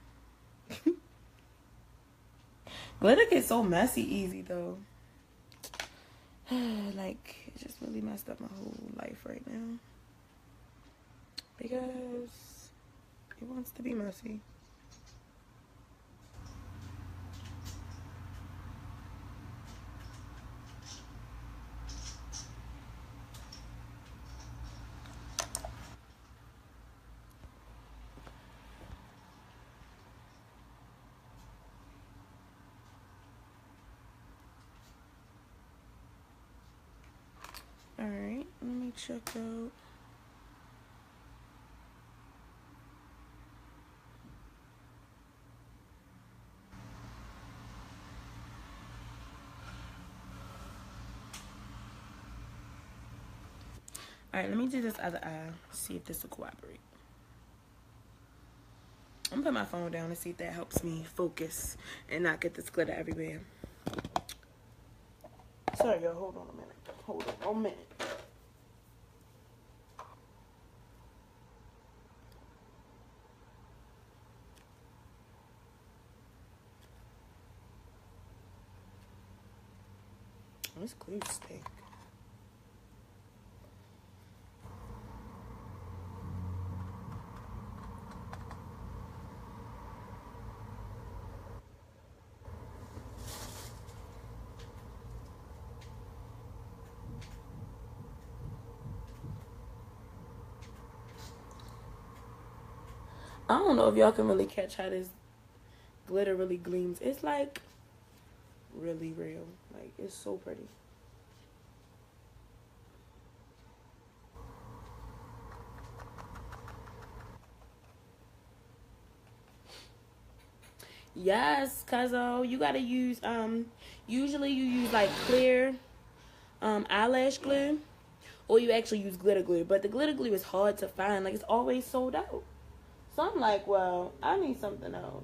[SPEAKER 2] Glitter gets so messy easy though. Like, it just really messed up my whole life right now. Because it wants to be messy. Alright, let me check out. Alright, let me do this other eye. See if this will cooperate. I'm gonna put my phone down and see if that helps me focus and not get this glitter everywhere. Sorry, y'all. Hold on a minute. Hold on 1 minute. This glue stick. I don't know if y'all can really catch how this glitter really gleams. It's like really real. Like, it's so pretty. Yes, cuzzo, you gotta use usually you use like clear eyelash glue, or you actually use glitter glue, but the glitter glue is hard to find. Like, it's always sold out. So I'm like, well, I need something else.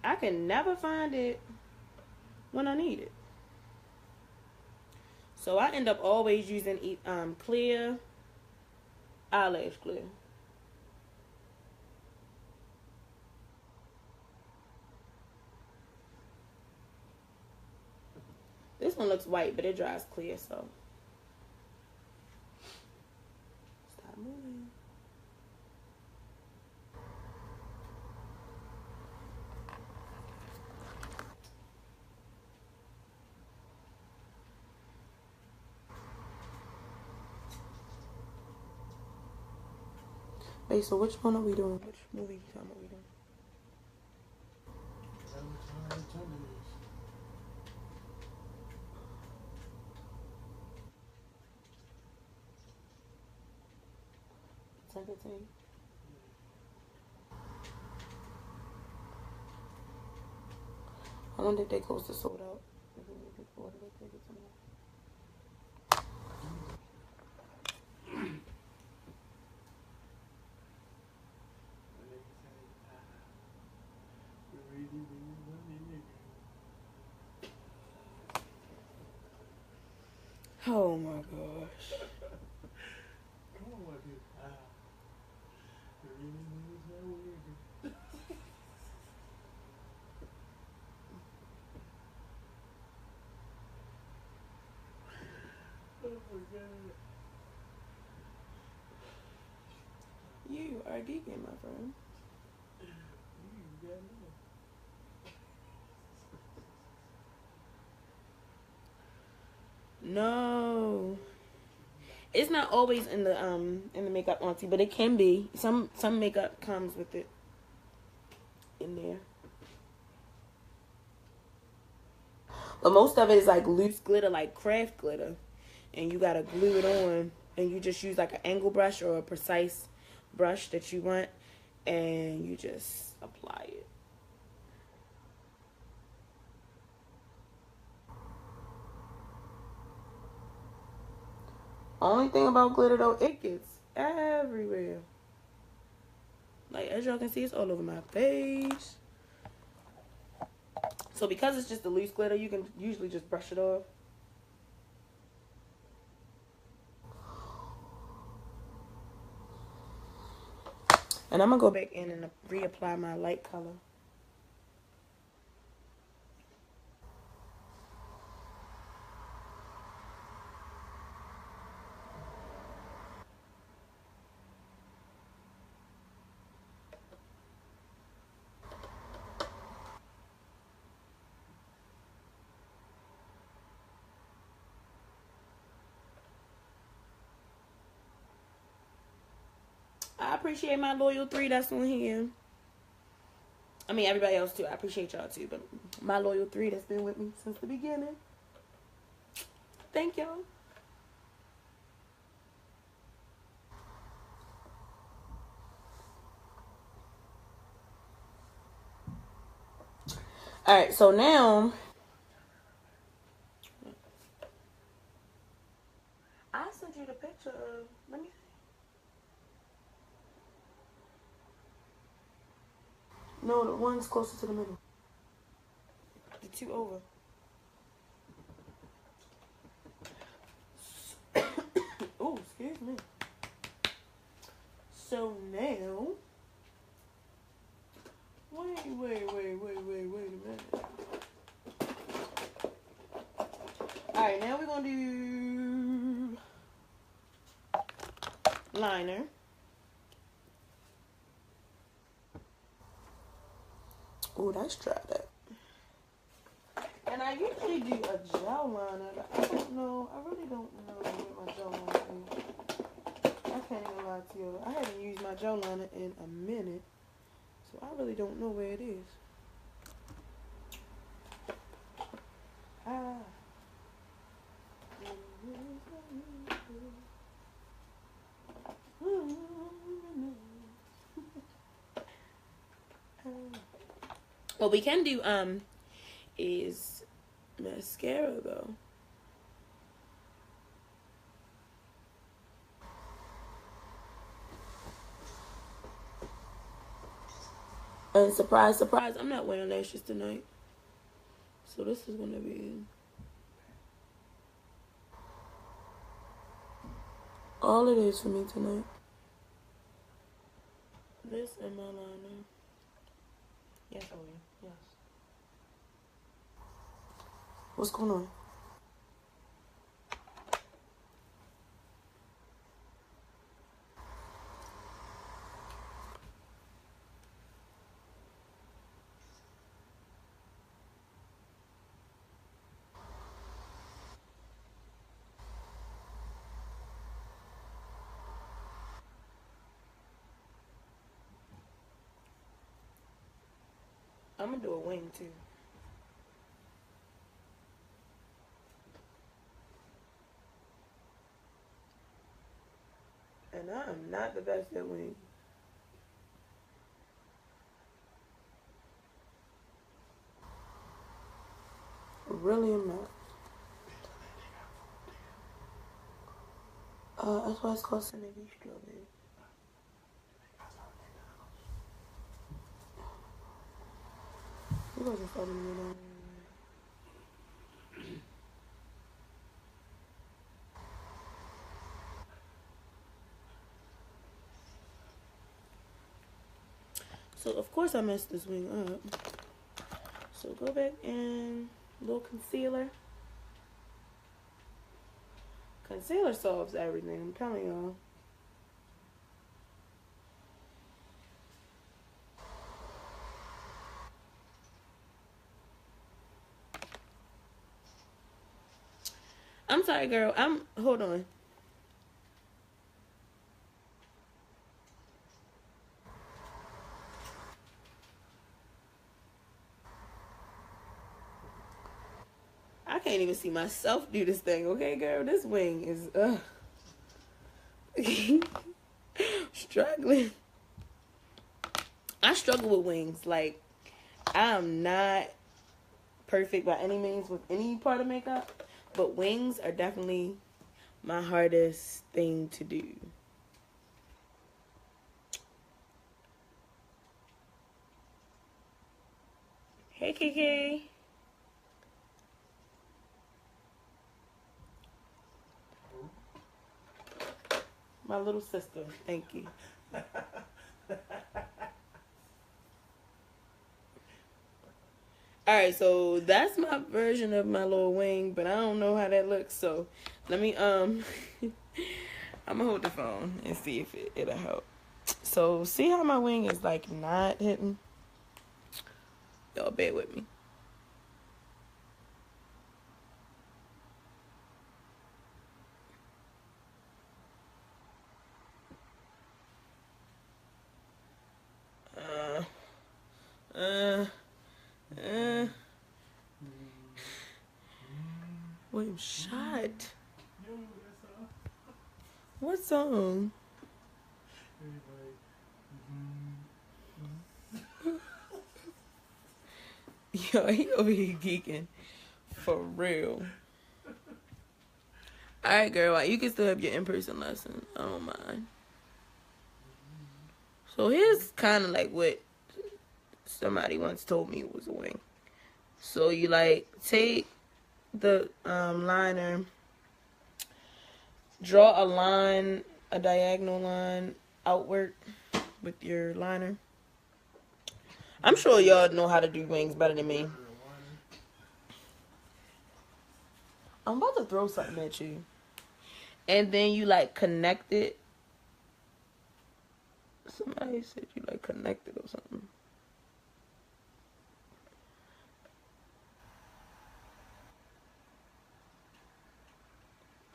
[SPEAKER 2] I can never find it when I need it. So I end up always using clear eyelash glue. This one looks white, but it dries clear, so. Stop moving. Wait, so which one are we doing? Which movie time are we doing? I wonder if they close to sold out. water real quick. Get some water. Oh my gosh.
[SPEAKER 3] Come on, dude. Oh my god.
[SPEAKER 2] You are geeking, my friend.
[SPEAKER 3] You got me.
[SPEAKER 2] No. It's not always in the makeup, auntie, but it can be. Some makeup comes with it in there. But most of it is like loose glitter, like craft glitter. And you gotta glue it on. And you just use like an angle brush or a precise brush that you want. And you just apply it. Only thing about glitter though, it gets everywhere. Like as y'all can see, it's all over my face. So because it's just a loose glitter, you can usually just brush it off. And I'm gonna go back in and reapply my light color. I appreciate my loyal 3 that's on here. I mean, everybody else too. I appreciate y'all too. But my loyal 3 that's been with me since the beginning. Thank y'all. Alright, so now I sent you the picture of, let me see. No, the one's closer to the middle. The 2 over. Oh, excuse me. So now, wait a minute. Alright, now we're gonna do liner. Oh, let's try that. And I usually do a gel liner, but I don't know. I really don't know what my gel liner is. I can't even lie to you. I haven't used my gel liner in a minute, so I really don't know where it is. What we can do is mascara though. And surprise, surprise, I'm not wearing lashes tonight. So this is gonna be all it is for me tonight. This and my liner. Yes, I will. Yes. What's going on? I'm gonna do a wing too. And I am not the best at wings. Really am not. That's why it's called Cinnamon Strawberry. You wasn't following me down. So of course I messed this wing up. So go back in a little concealer. Concealer solves everything, I'm telling y'all. I'm sorry, girl. Hold on. I can't even see myself do this thing, okay, girl? This wing is, struggling. I struggle with wings. Like, I'm not perfect by any means with any part of makeup, but wings are definitely my hardest thing to do. Hey, Kiki. My little sister. Thank you. Alright, so that's my version of my little wing, but I don't know how that looks, so let me, I'm gonna hold the phone and see if it'll help. So, see how my wing is, like, not hitting? Y'all bear with me. Wait, shot. What song? Yo, he over here geeking. For real. Alright, girl, you can still have your in-person lesson. I don't mind. So here's kind of like what somebody once told me was a wing. So you like take the liner, draw a line, a diagonal line outward with your liner. I'm sure y'all know how to do wings better than me. I'm about to throw something at you. And then you like connect it. Somebody said you like connect it or something.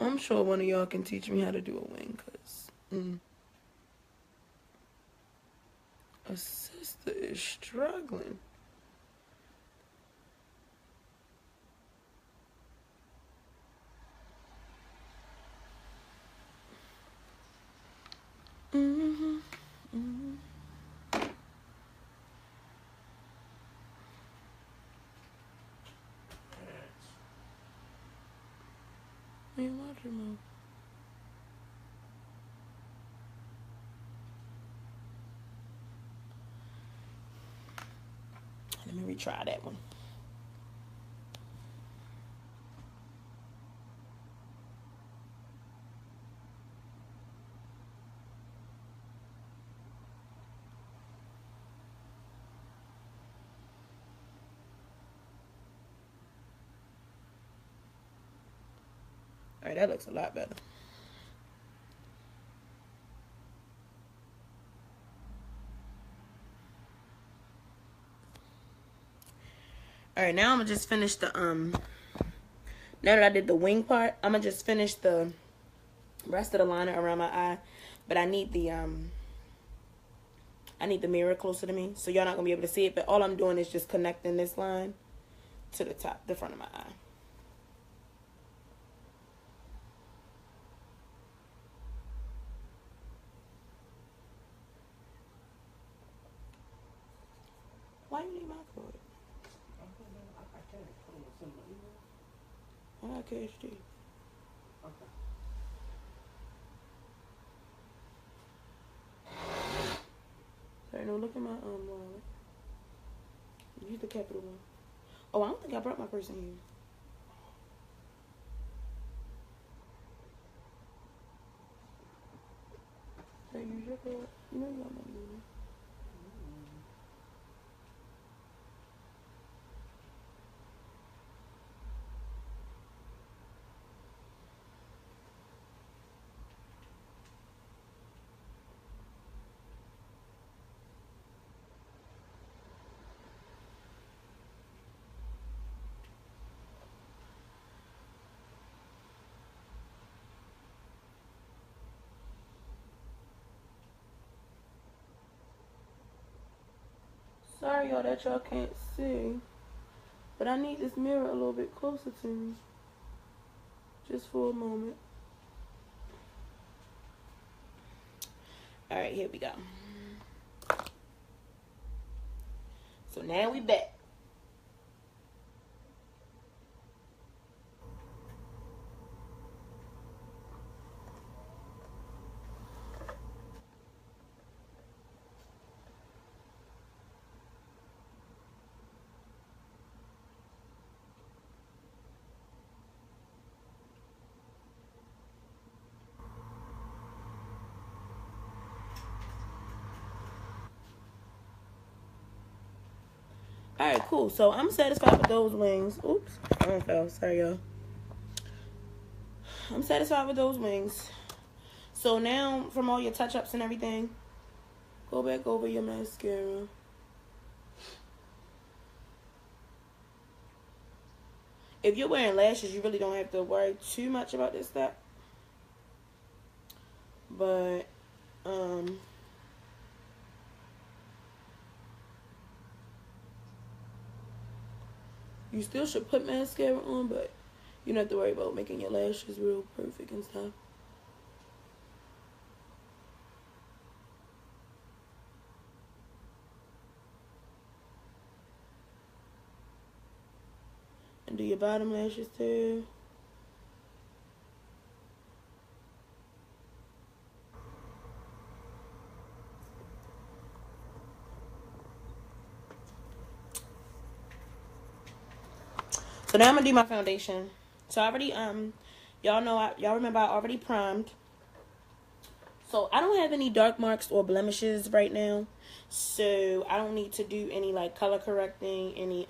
[SPEAKER 2] I'm sure one of y'all can teach me how to do a wing, cause a sister is struggling. Hey, watch your mouth. Let me retry that one. Alright, that looks a lot better. Alright, now I'm gonna just finish the now that I did the wing part, I'm gonna just finish the rest of the liner around my eye. But I need the mirror closer to me, so y'all not gonna be able to see it, but all I'm doing is just connecting this line to the top, the front of my eye. Why you need my cord? I got KHD. Okay. No, look at my wallet. Use the capital one. Oh, I don't think I brought my purse in here. Hey, use your card. You know you got money in there. Sorry, y'all, that y'all can't see. But I need this mirror a little bit closer to me. Just for a moment. Alright, here we go. So now we back. Alright, cool. So I'm satisfied with those wings. Oops. I fell. Sorry, y'all. I'm satisfied with those wings. So now, from all your touch-ups and everything, go back over your mascara. If you're wearing lashes, you really don't have to worry too much about this step. But, you still should put mascara on, but you don't have to worry about making your lashes real perfect and stuff. And do your bottom lashes too. So now I'm gonna do my foundation. So I already y'all know y'all remember I already primed. So I don't have any dark marks or blemishes right now. So I don't need to do any like color correcting, any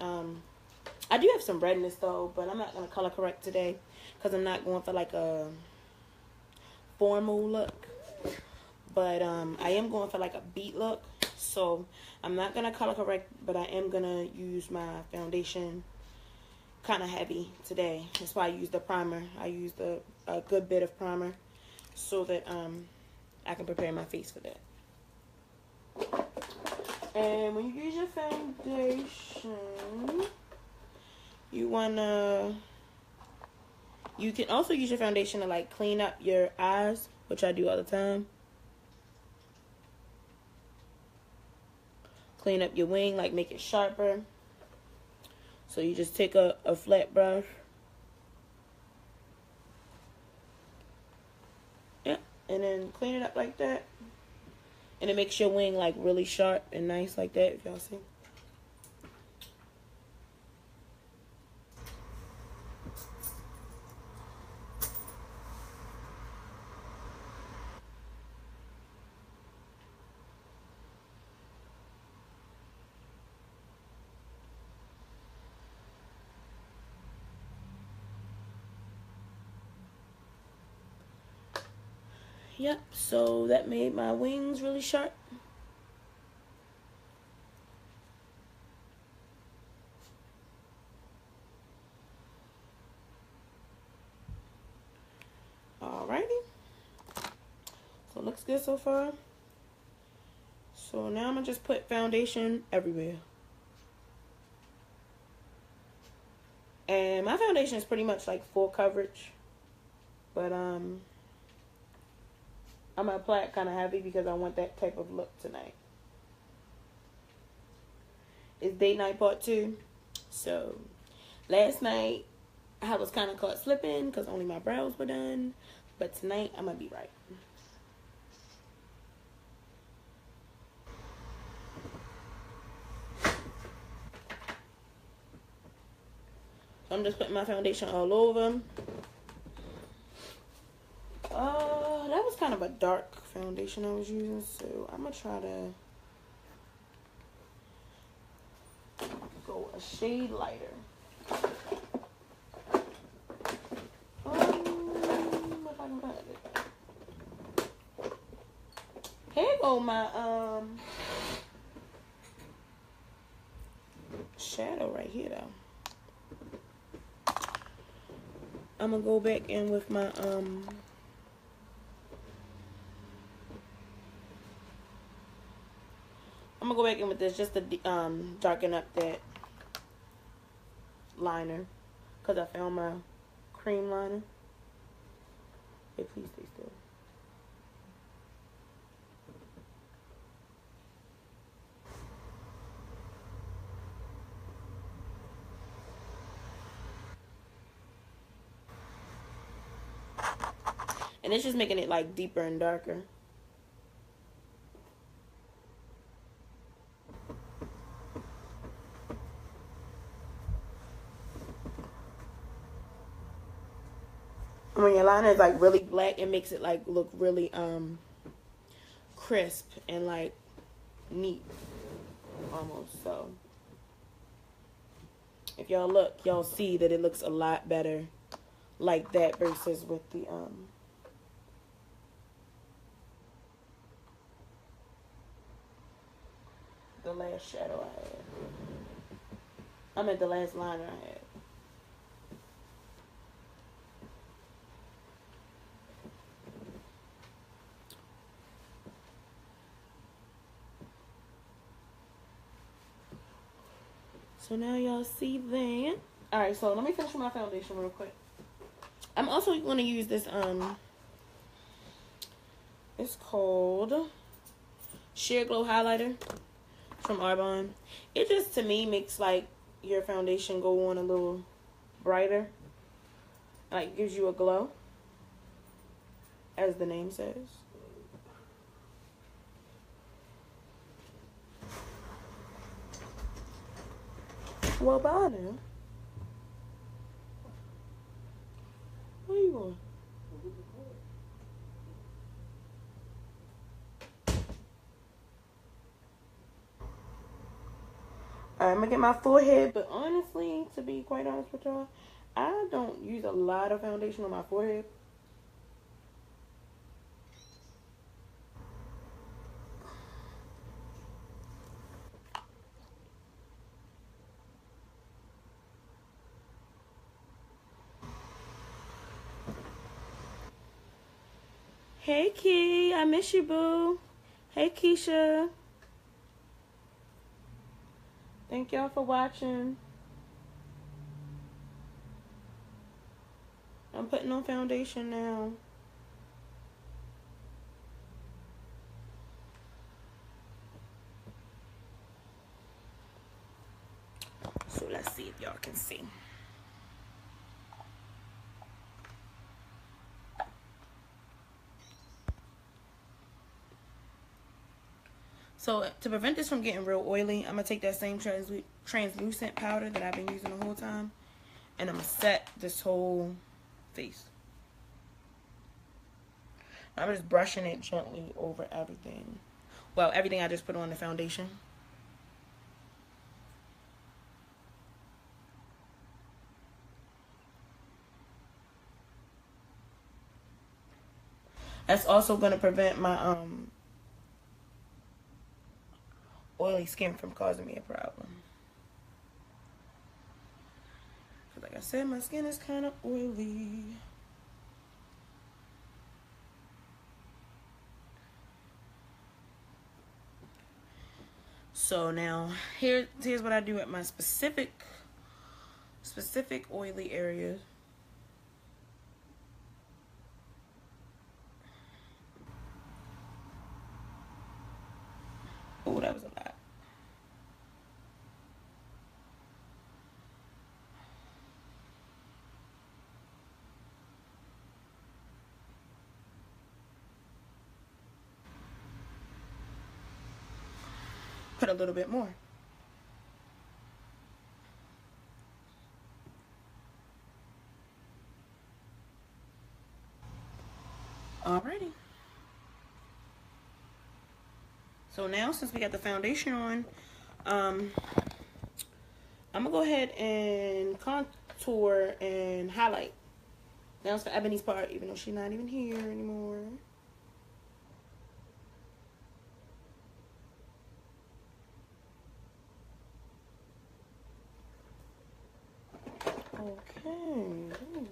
[SPEAKER 2] I do have some redness though, but I'm not gonna color correct today because I'm not going for like a formal look. But I am going for like a beat look. So I'm not gonna color correct, but I am gonna use my foundation kind of heavy today. That's why I used the primer. I used a good bit of primer so that I can prepare my face for that. And when you use your foundation, you can also use your foundation to like clean up your eyes, which I do all the time. Clean up your wing, like make it sharper. So you just take a flat brush. Yeah, and then clean it up like that. And it makes your wing like really sharp and nice like that, if y'all see. Yep, so that made my wings really sharp. Alrighty. So it looks good so far. So now I'm gonna just put foundation everywhere. And my foundation is pretty much like full coverage. But I'm gonna apply it kind of heavy because I want that type of look tonight. It's date night part 2. So last night I was kind of caught slipping because only my brows were done. But tonight I'm gonna be right. I'm just putting my foundation all over. That was kind of a dark foundation I was using, so I'm gonna try to go a shade lighter. If I can find it. Here go my shadow right here though. I'm gonna go back in with my I'm gonna go back in with this just to darken up that liner, because I found my cream liner. Hey, please stay still. And it's just making it like deeper and darker. When your liner is like really black, it makes it like look really crisp and like neat almost. So if y'all look, y'all see that it looks a lot better like that versus with the last shadow I had. I meant the last liner I had. So now y'all see that. Alright, so let me finish my foundation real quick. I'm also going to use this, it's called Sheer Glow Highlighter from Arbonne. It just, to me, makes, like, your foundation go on a little brighter. Like, gives you a glow, as the name says. Well, bye now. Where you going? I'm gonna get my forehead, but honestly, to be quite honest with y'all, I don't use a lot of foundation on my forehead. Hey, Key, I miss you, boo. Hey, Keisha. Thank y'all for watching. I'm putting on foundation now. So let's see if y'all can see. So to prevent this from getting real oily, I'm going to take that same translucent powder that I've been using the whole time. And I'm going to set this whole face. I'm just brushing it gently over everything. Well, everything I just put on the foundation. That's also going to prevent my oily skin from causing me a problem. Like I said, my skin is kind of oily. So now here's what I do at my specific oily areas. Oh, that was a lot. Put a little bit more. So now, since we got the foundation on, I'm gonna go ahead and contour and highlight. Now it's for Ebony's part, even though she's not even here anymore. Okay. Ooh.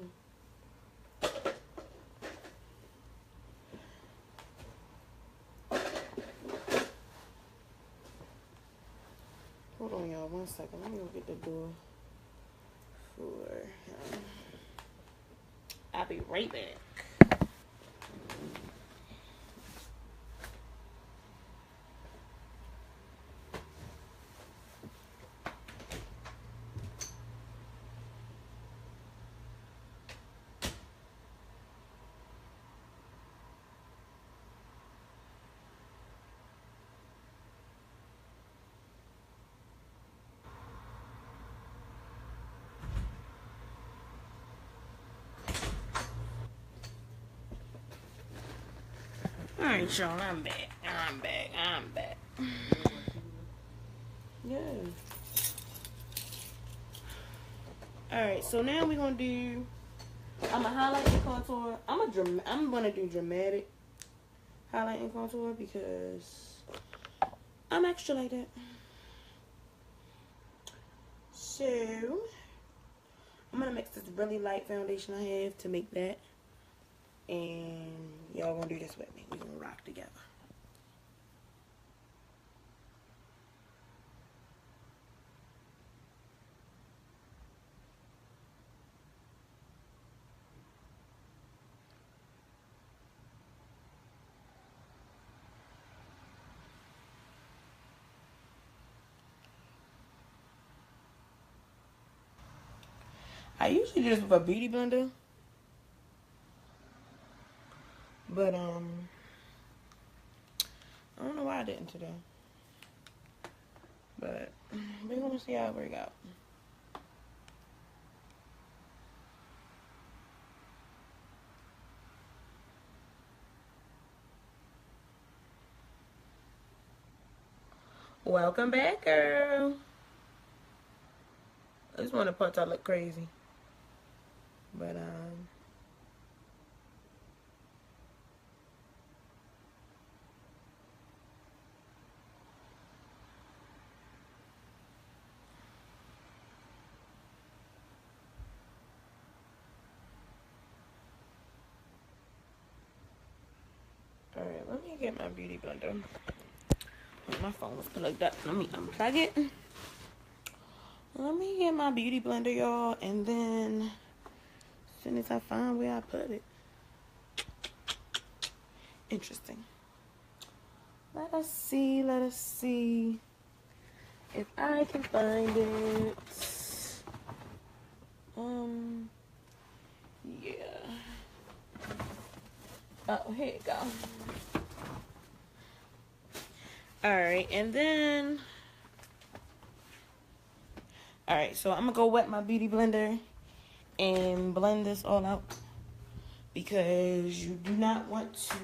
[SPEAKER 2] Hold on, y'all. 1 second. Let me go get the door for him. I'll be right back. Alright, y'all, I'm back. I'm back. Yeah. Alright, so now we're gonna do, I'm gonna highlight and contour. I'm gonna do dramatic highlight and contour because I'm extra like that. So I'm gonna mix this really light foundation I have to make that. And y'all gonna do this with me. We're gonna rock together. I usually do this with a beauty blender. But, I don't know why I didn't today. But, we're going to see how it works out. Welcome back, girl. I just want to punch I look crazy. But, alright, let me get my beauty blender. My phone was plugged up. Let me unplug it. Let me get my beauty blender, y'all, and then as soon as I find where I put it. Interesting. Let us see if I can find it. Yeah. Oh, here you go. Alright, and then alright, so I'm gonna go wet my beauty blender and blend this all out because you do not want to.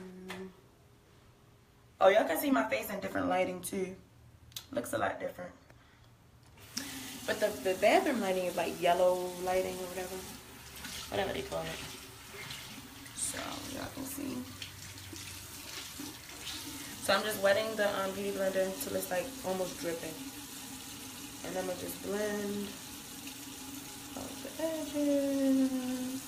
[SPEAKER 2] Oh, y'all can see my face in different lighting too. Looks a lot different. But the bathroom lighting is like yellow lighting or whatever they call it. So y'all can see. So I'm just wetting the beauty blender until it's like almost dripping. And I'm gonna just blend off the edges.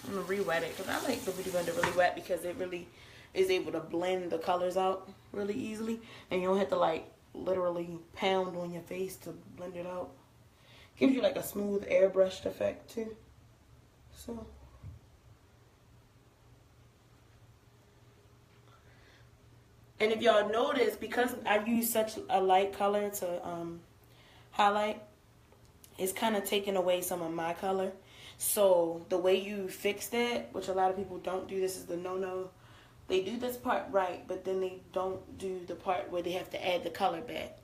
[SPEAKER 2] I'm gonna re-wet it because I like the beauty blender really wet because it really is able to blend the colors out really easily, and you don't have to like literally pound on your face to blend it out. Gives you like a smooth airbrushed effect too. So and if y'all notice, because I use such a light color to highlight, it's kind of taking away some of my color. So the way you fix that, which a lot of people don't do, this is the no-no. They do this part right, but then they don't do the part where they have to add the color back.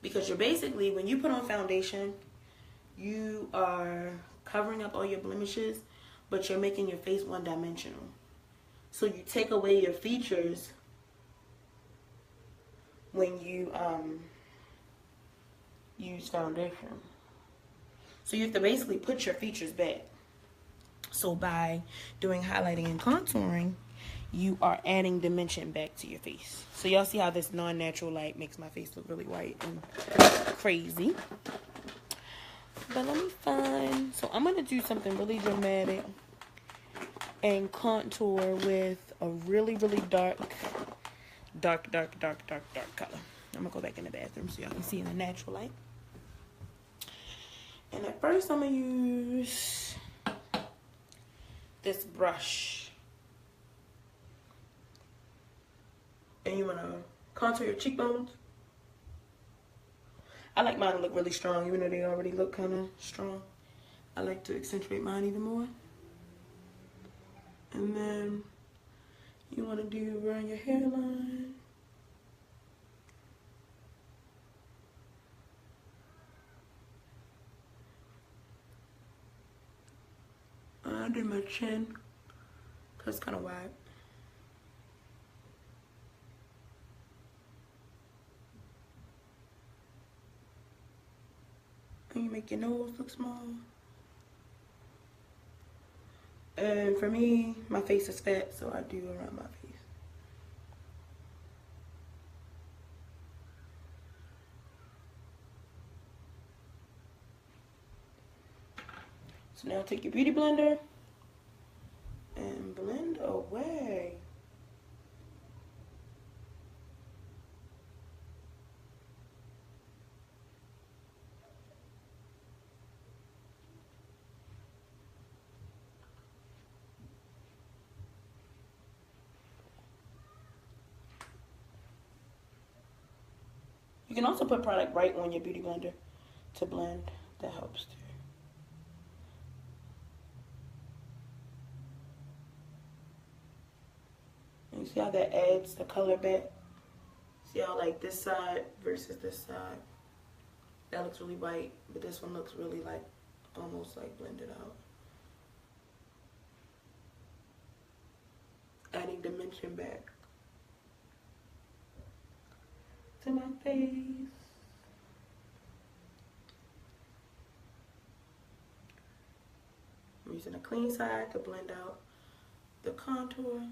[SPEAKER 2] Because you're basically, when you put on foundation, you are covering up all your blemishes, but you're making your face one-dimensional. So you take away your features when you use foundation. So you have to basically put your features back. So by doing highlighting and contouring, you are adding dimension back to your face. So y'all see how this non-natural light makes my face look really white and crazy. But let me find, so I'm going to do something really dramatic and contour with a really, really dark color. I'm going to go back in the bathroom so y'all can see in the natural light. And at first I'm going to use this brush. And you want to contour your cheekbones. I like mine to look really strong, even though they already look kind of strong. I like to accentuate mine even more. And then you want to do around your hairline. I did my chin, because it's kind of wide. And you make your nose look small. And for me, my face is fat, so I do around my face. So now take your beauty blender and blend away. You can also put product right on your beauty blender to blend. That helps too. And you see how that adds the color back? See how like this side versus this side, that looks really white, but this one looks really like almost like blended out. Adding dimension back to my face. I'm using a clean side to blend out the contour.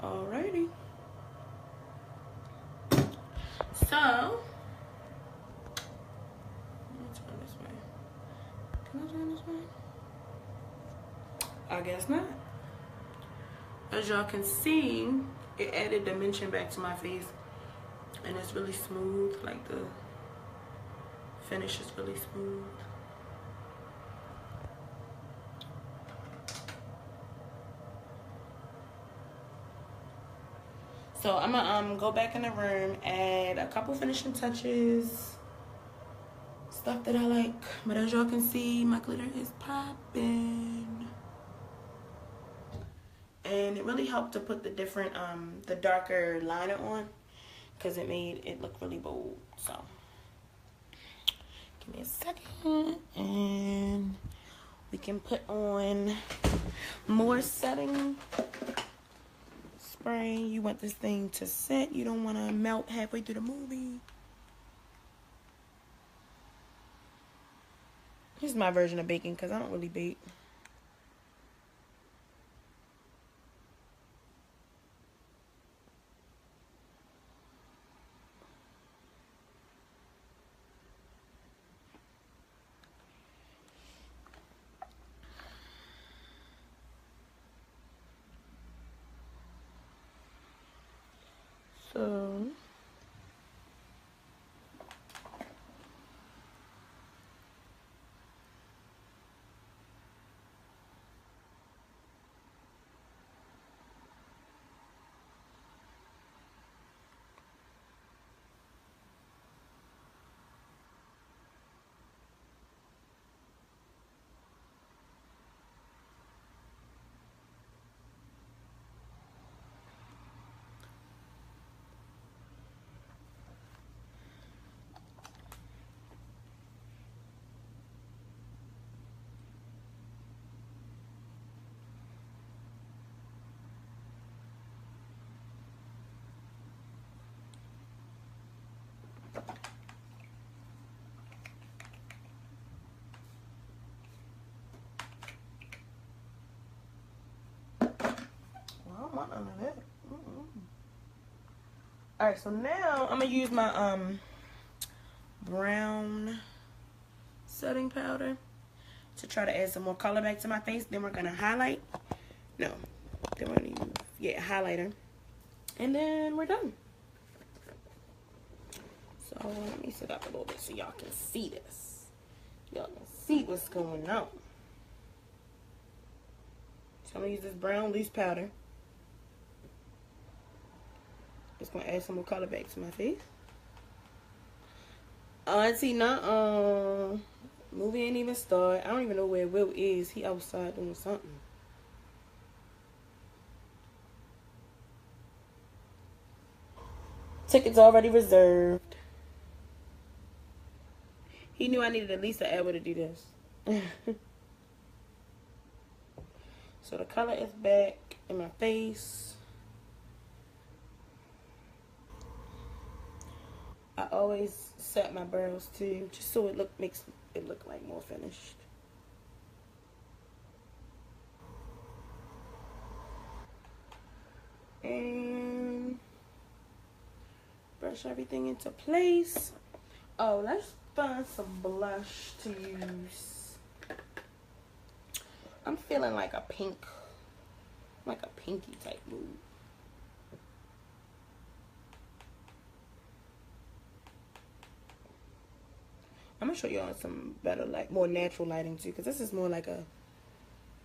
[SPEAKER 2] Alrighty. So, let's turn this way. Can I turn this way? I guess not. As y'all can see, it added dimension back to my face. And it's really smooth, like the finish is really smooth. So I'm gonna go back in the room, add a couple finishing touches, stuff that I like. But as y'all can see, my glitter is popping. And it really helped to put the different, the darker liner on, because it made it look really bold. So give me a second, and we can put on more setting spray. You want this thing to set. You don't want to melt halfway through the movie. Here's my version of baking, because I don't really bake. Alright, so now I'm gonna use my brown setting powder to try to add some more color back to my face. Then we're gonna highlight. No, then we're gonna use highlighter, and then we're done. So let me sit up a little bit so y'all can see this. Y'all can see what's going on. So I'm gonna use this brown loose powder. It's gonna add some more color back to my face. Auntie, nuh-uh. Movie ain't even started. I don't even know where Will is. He outside doing something. Tickets already reserved. He knew I needed at least an hour to do this. So the color is back in my face. I always set my brows too, just so it makes it look like more finished. And brush everything into place. Oh, let's find some blush to use. I'm feeling like a pink, like a pinky type mood. I'm gonna show y'all some better, like more natural lighting too, because this is more like a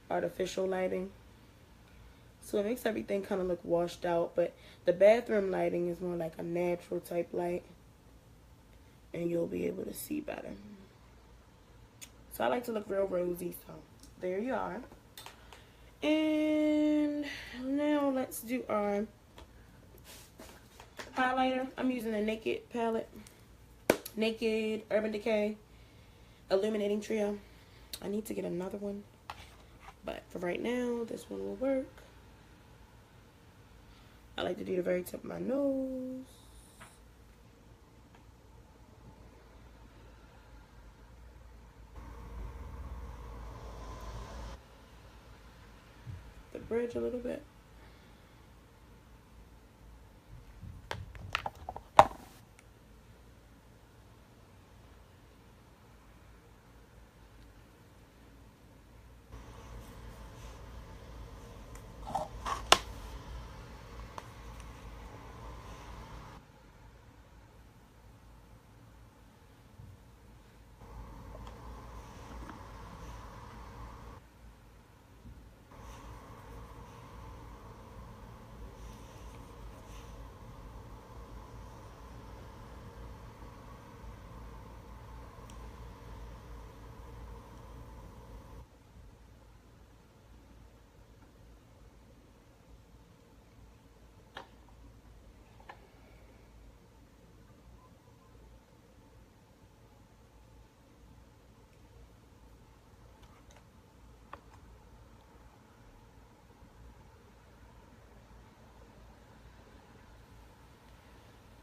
[SPEAKER 2] artificial lighting. So it makes everything kind of look washed out, but the bathroom lighting is more like a natural type light, and you'll be able to see better. So I like to look real rosy, so there you are. And now let's do our highlighter. I'm using a Naked palette. Naked, Urban Decay, Illuminating Trio. I need to get another one, but for right now, this one will work. I like to do the very tip of my nose. The bridge a little bit.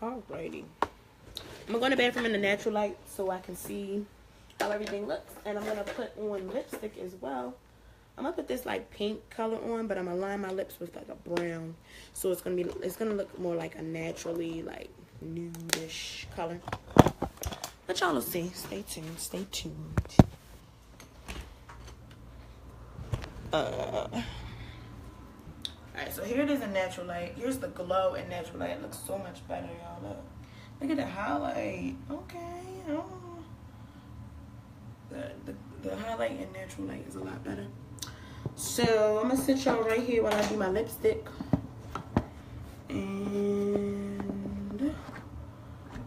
[SPEAKER 2] Alrighty. I'm gonna go in the bathroom in the natural light so I can see how everything looks. And I'm gonna put on lipstick as well. I'm gonna put this like pink color on, but I'm gonna line my lips with like a brown. So it's gonna look more like a naturally like nudish color. But y'all will see. Stay tuned. Stay tuned. Alright, so here it is in natural light. Here's the glow in natural light. It looks so much better, y'all. Look at the highlight. Okay. Oh. The highlight in natural light is a lot better. So I'm gonna sit y'all right here while I do my lipstick. And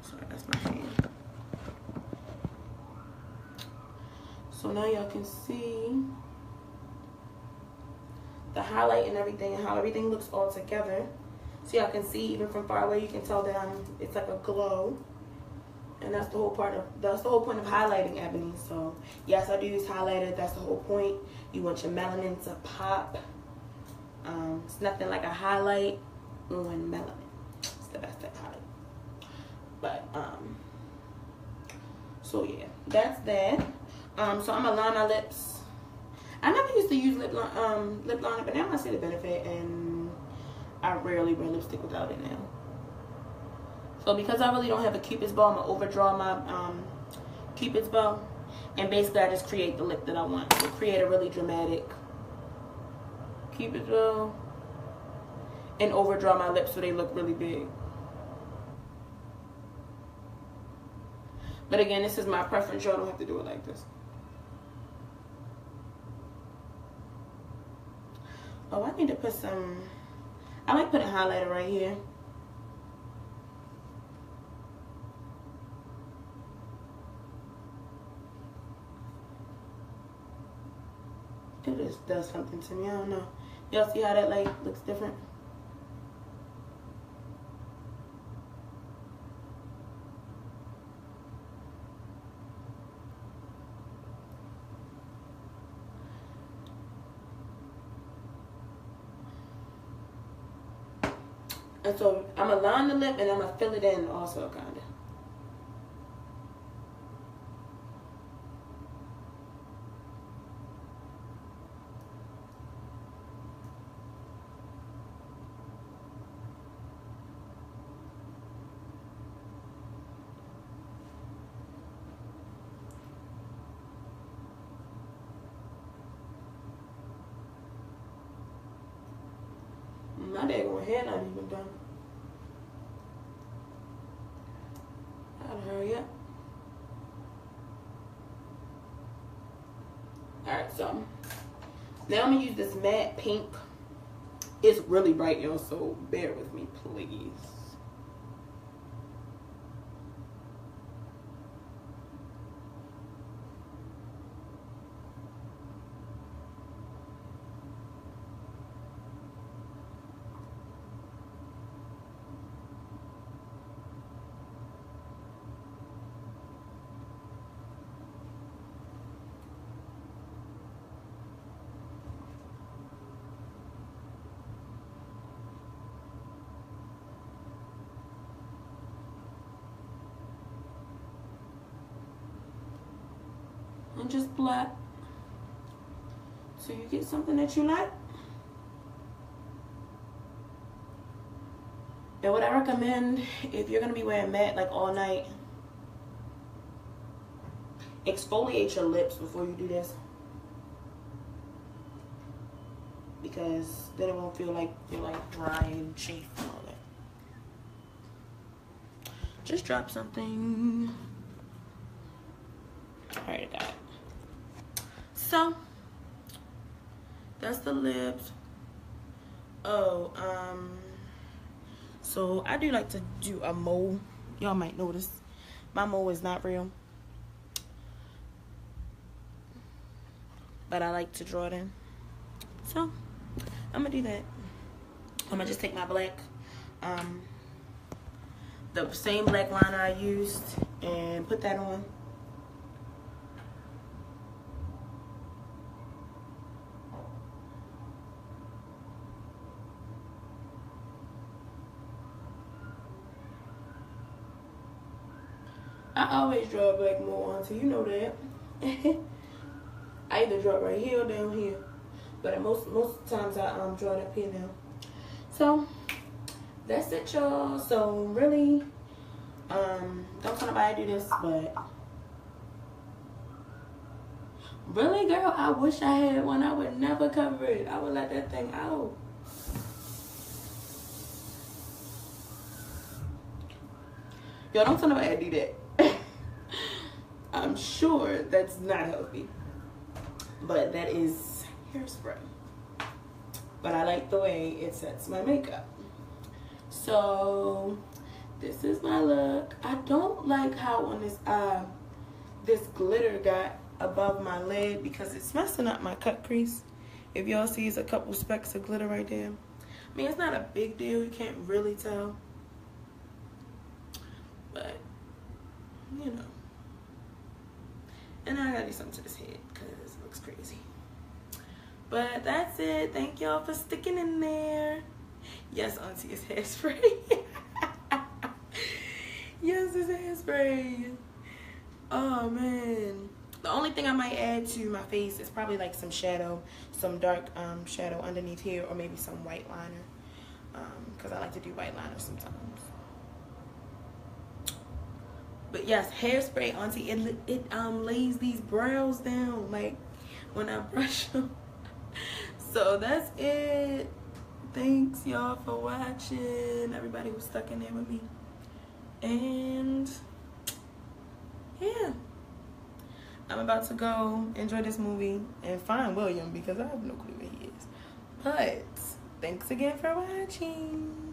[SPEAKER 2] sorry, that's my hand. So now y'all can see the highlight and everything, and how everything looks all together. So y'all can see, even from far away, you can tell that it's like a glow, and that's the whole point of highlighting, Ebony. So yes, I do use highlighter. That's the whole point. You want your melanin to pop. It's nothing like a highlight on melanin. It's the best type of highlight. But so yeah, that's that. So I'm gonna line my lips. I never used to use lip liner, but now I see the benefit, and I rarely wear lipstick without it now. So because I really don't have a Cupid's bow, I'm going to overdraw my Cupid's bow. And basically I just create the lip that I want. So create a really dramatic Cupid's bow. And overdraw my lips so they look really big. But again, this is my preference. Y'all don't have to do it like this. Oh, I need to put some... I like putting highlighter right here. It just does something to me. I don't know. Y'all see how that like looks different? And so I'm gonna line the lip and I'm gonna fill it in also, kinda. My daggone hair not even done. Gotta hurry up. Alright, so now I'm gonna use this matte pink. It's really bright, y'all, so bear with me, please. And just blot so you get something that you like. And what I recommend, if you're gonna be wearing matte like all night, exfoliate your lips before you do this, because then it won't feel like you're like dry and chafed and all that. Just drop something. Alright, I got it. So that's the lips. Oh, so I do like to do a mole. Y'all might notice my mole is not real, but I like to draw it in. So I'm gonna do that. I'm gonna just take my black, the same black liner I used, and put that on. I always draw a black mole on, so you know that. I either draw it right here or down here, but most times I draw it up here now. So that's it, y'all. So really, don't tell nobody I do this, but really, girl, I wish I had one. I would never cover it. I would let that thing out. Y'all don't tell nobody I do that. I'm sure that's not healthy, but that is hairspray. But I like the way it sets my makeup. So this is my look. I don't like how on this eye this glitter got above my lid because it's messing up my cut crease. If y'all see, it's a couple specks of glitter right there. I mean, it's not a big deal. You can't really tell, but you know. And I gotta do something to this head because it looks crazy. But that's it. Thank y'all for sticking in there. Yes, Auntie, it's hairspray. Yes, it's hairspray. Oh, man. The only thing I might add to my face is probably like some shadow, some dark shadow underneath here, or maybe some white liner. Because I like to do white liner sometimes. But yes, hairspray, auntie, it lays these brows down like when I brush them. So that's it. Thanks y'all for watching. Everybody who's stuck in there with me. And yeah, I'm about to go enjoy this movie and find William because I have no clue where he is. But thanks again for watching.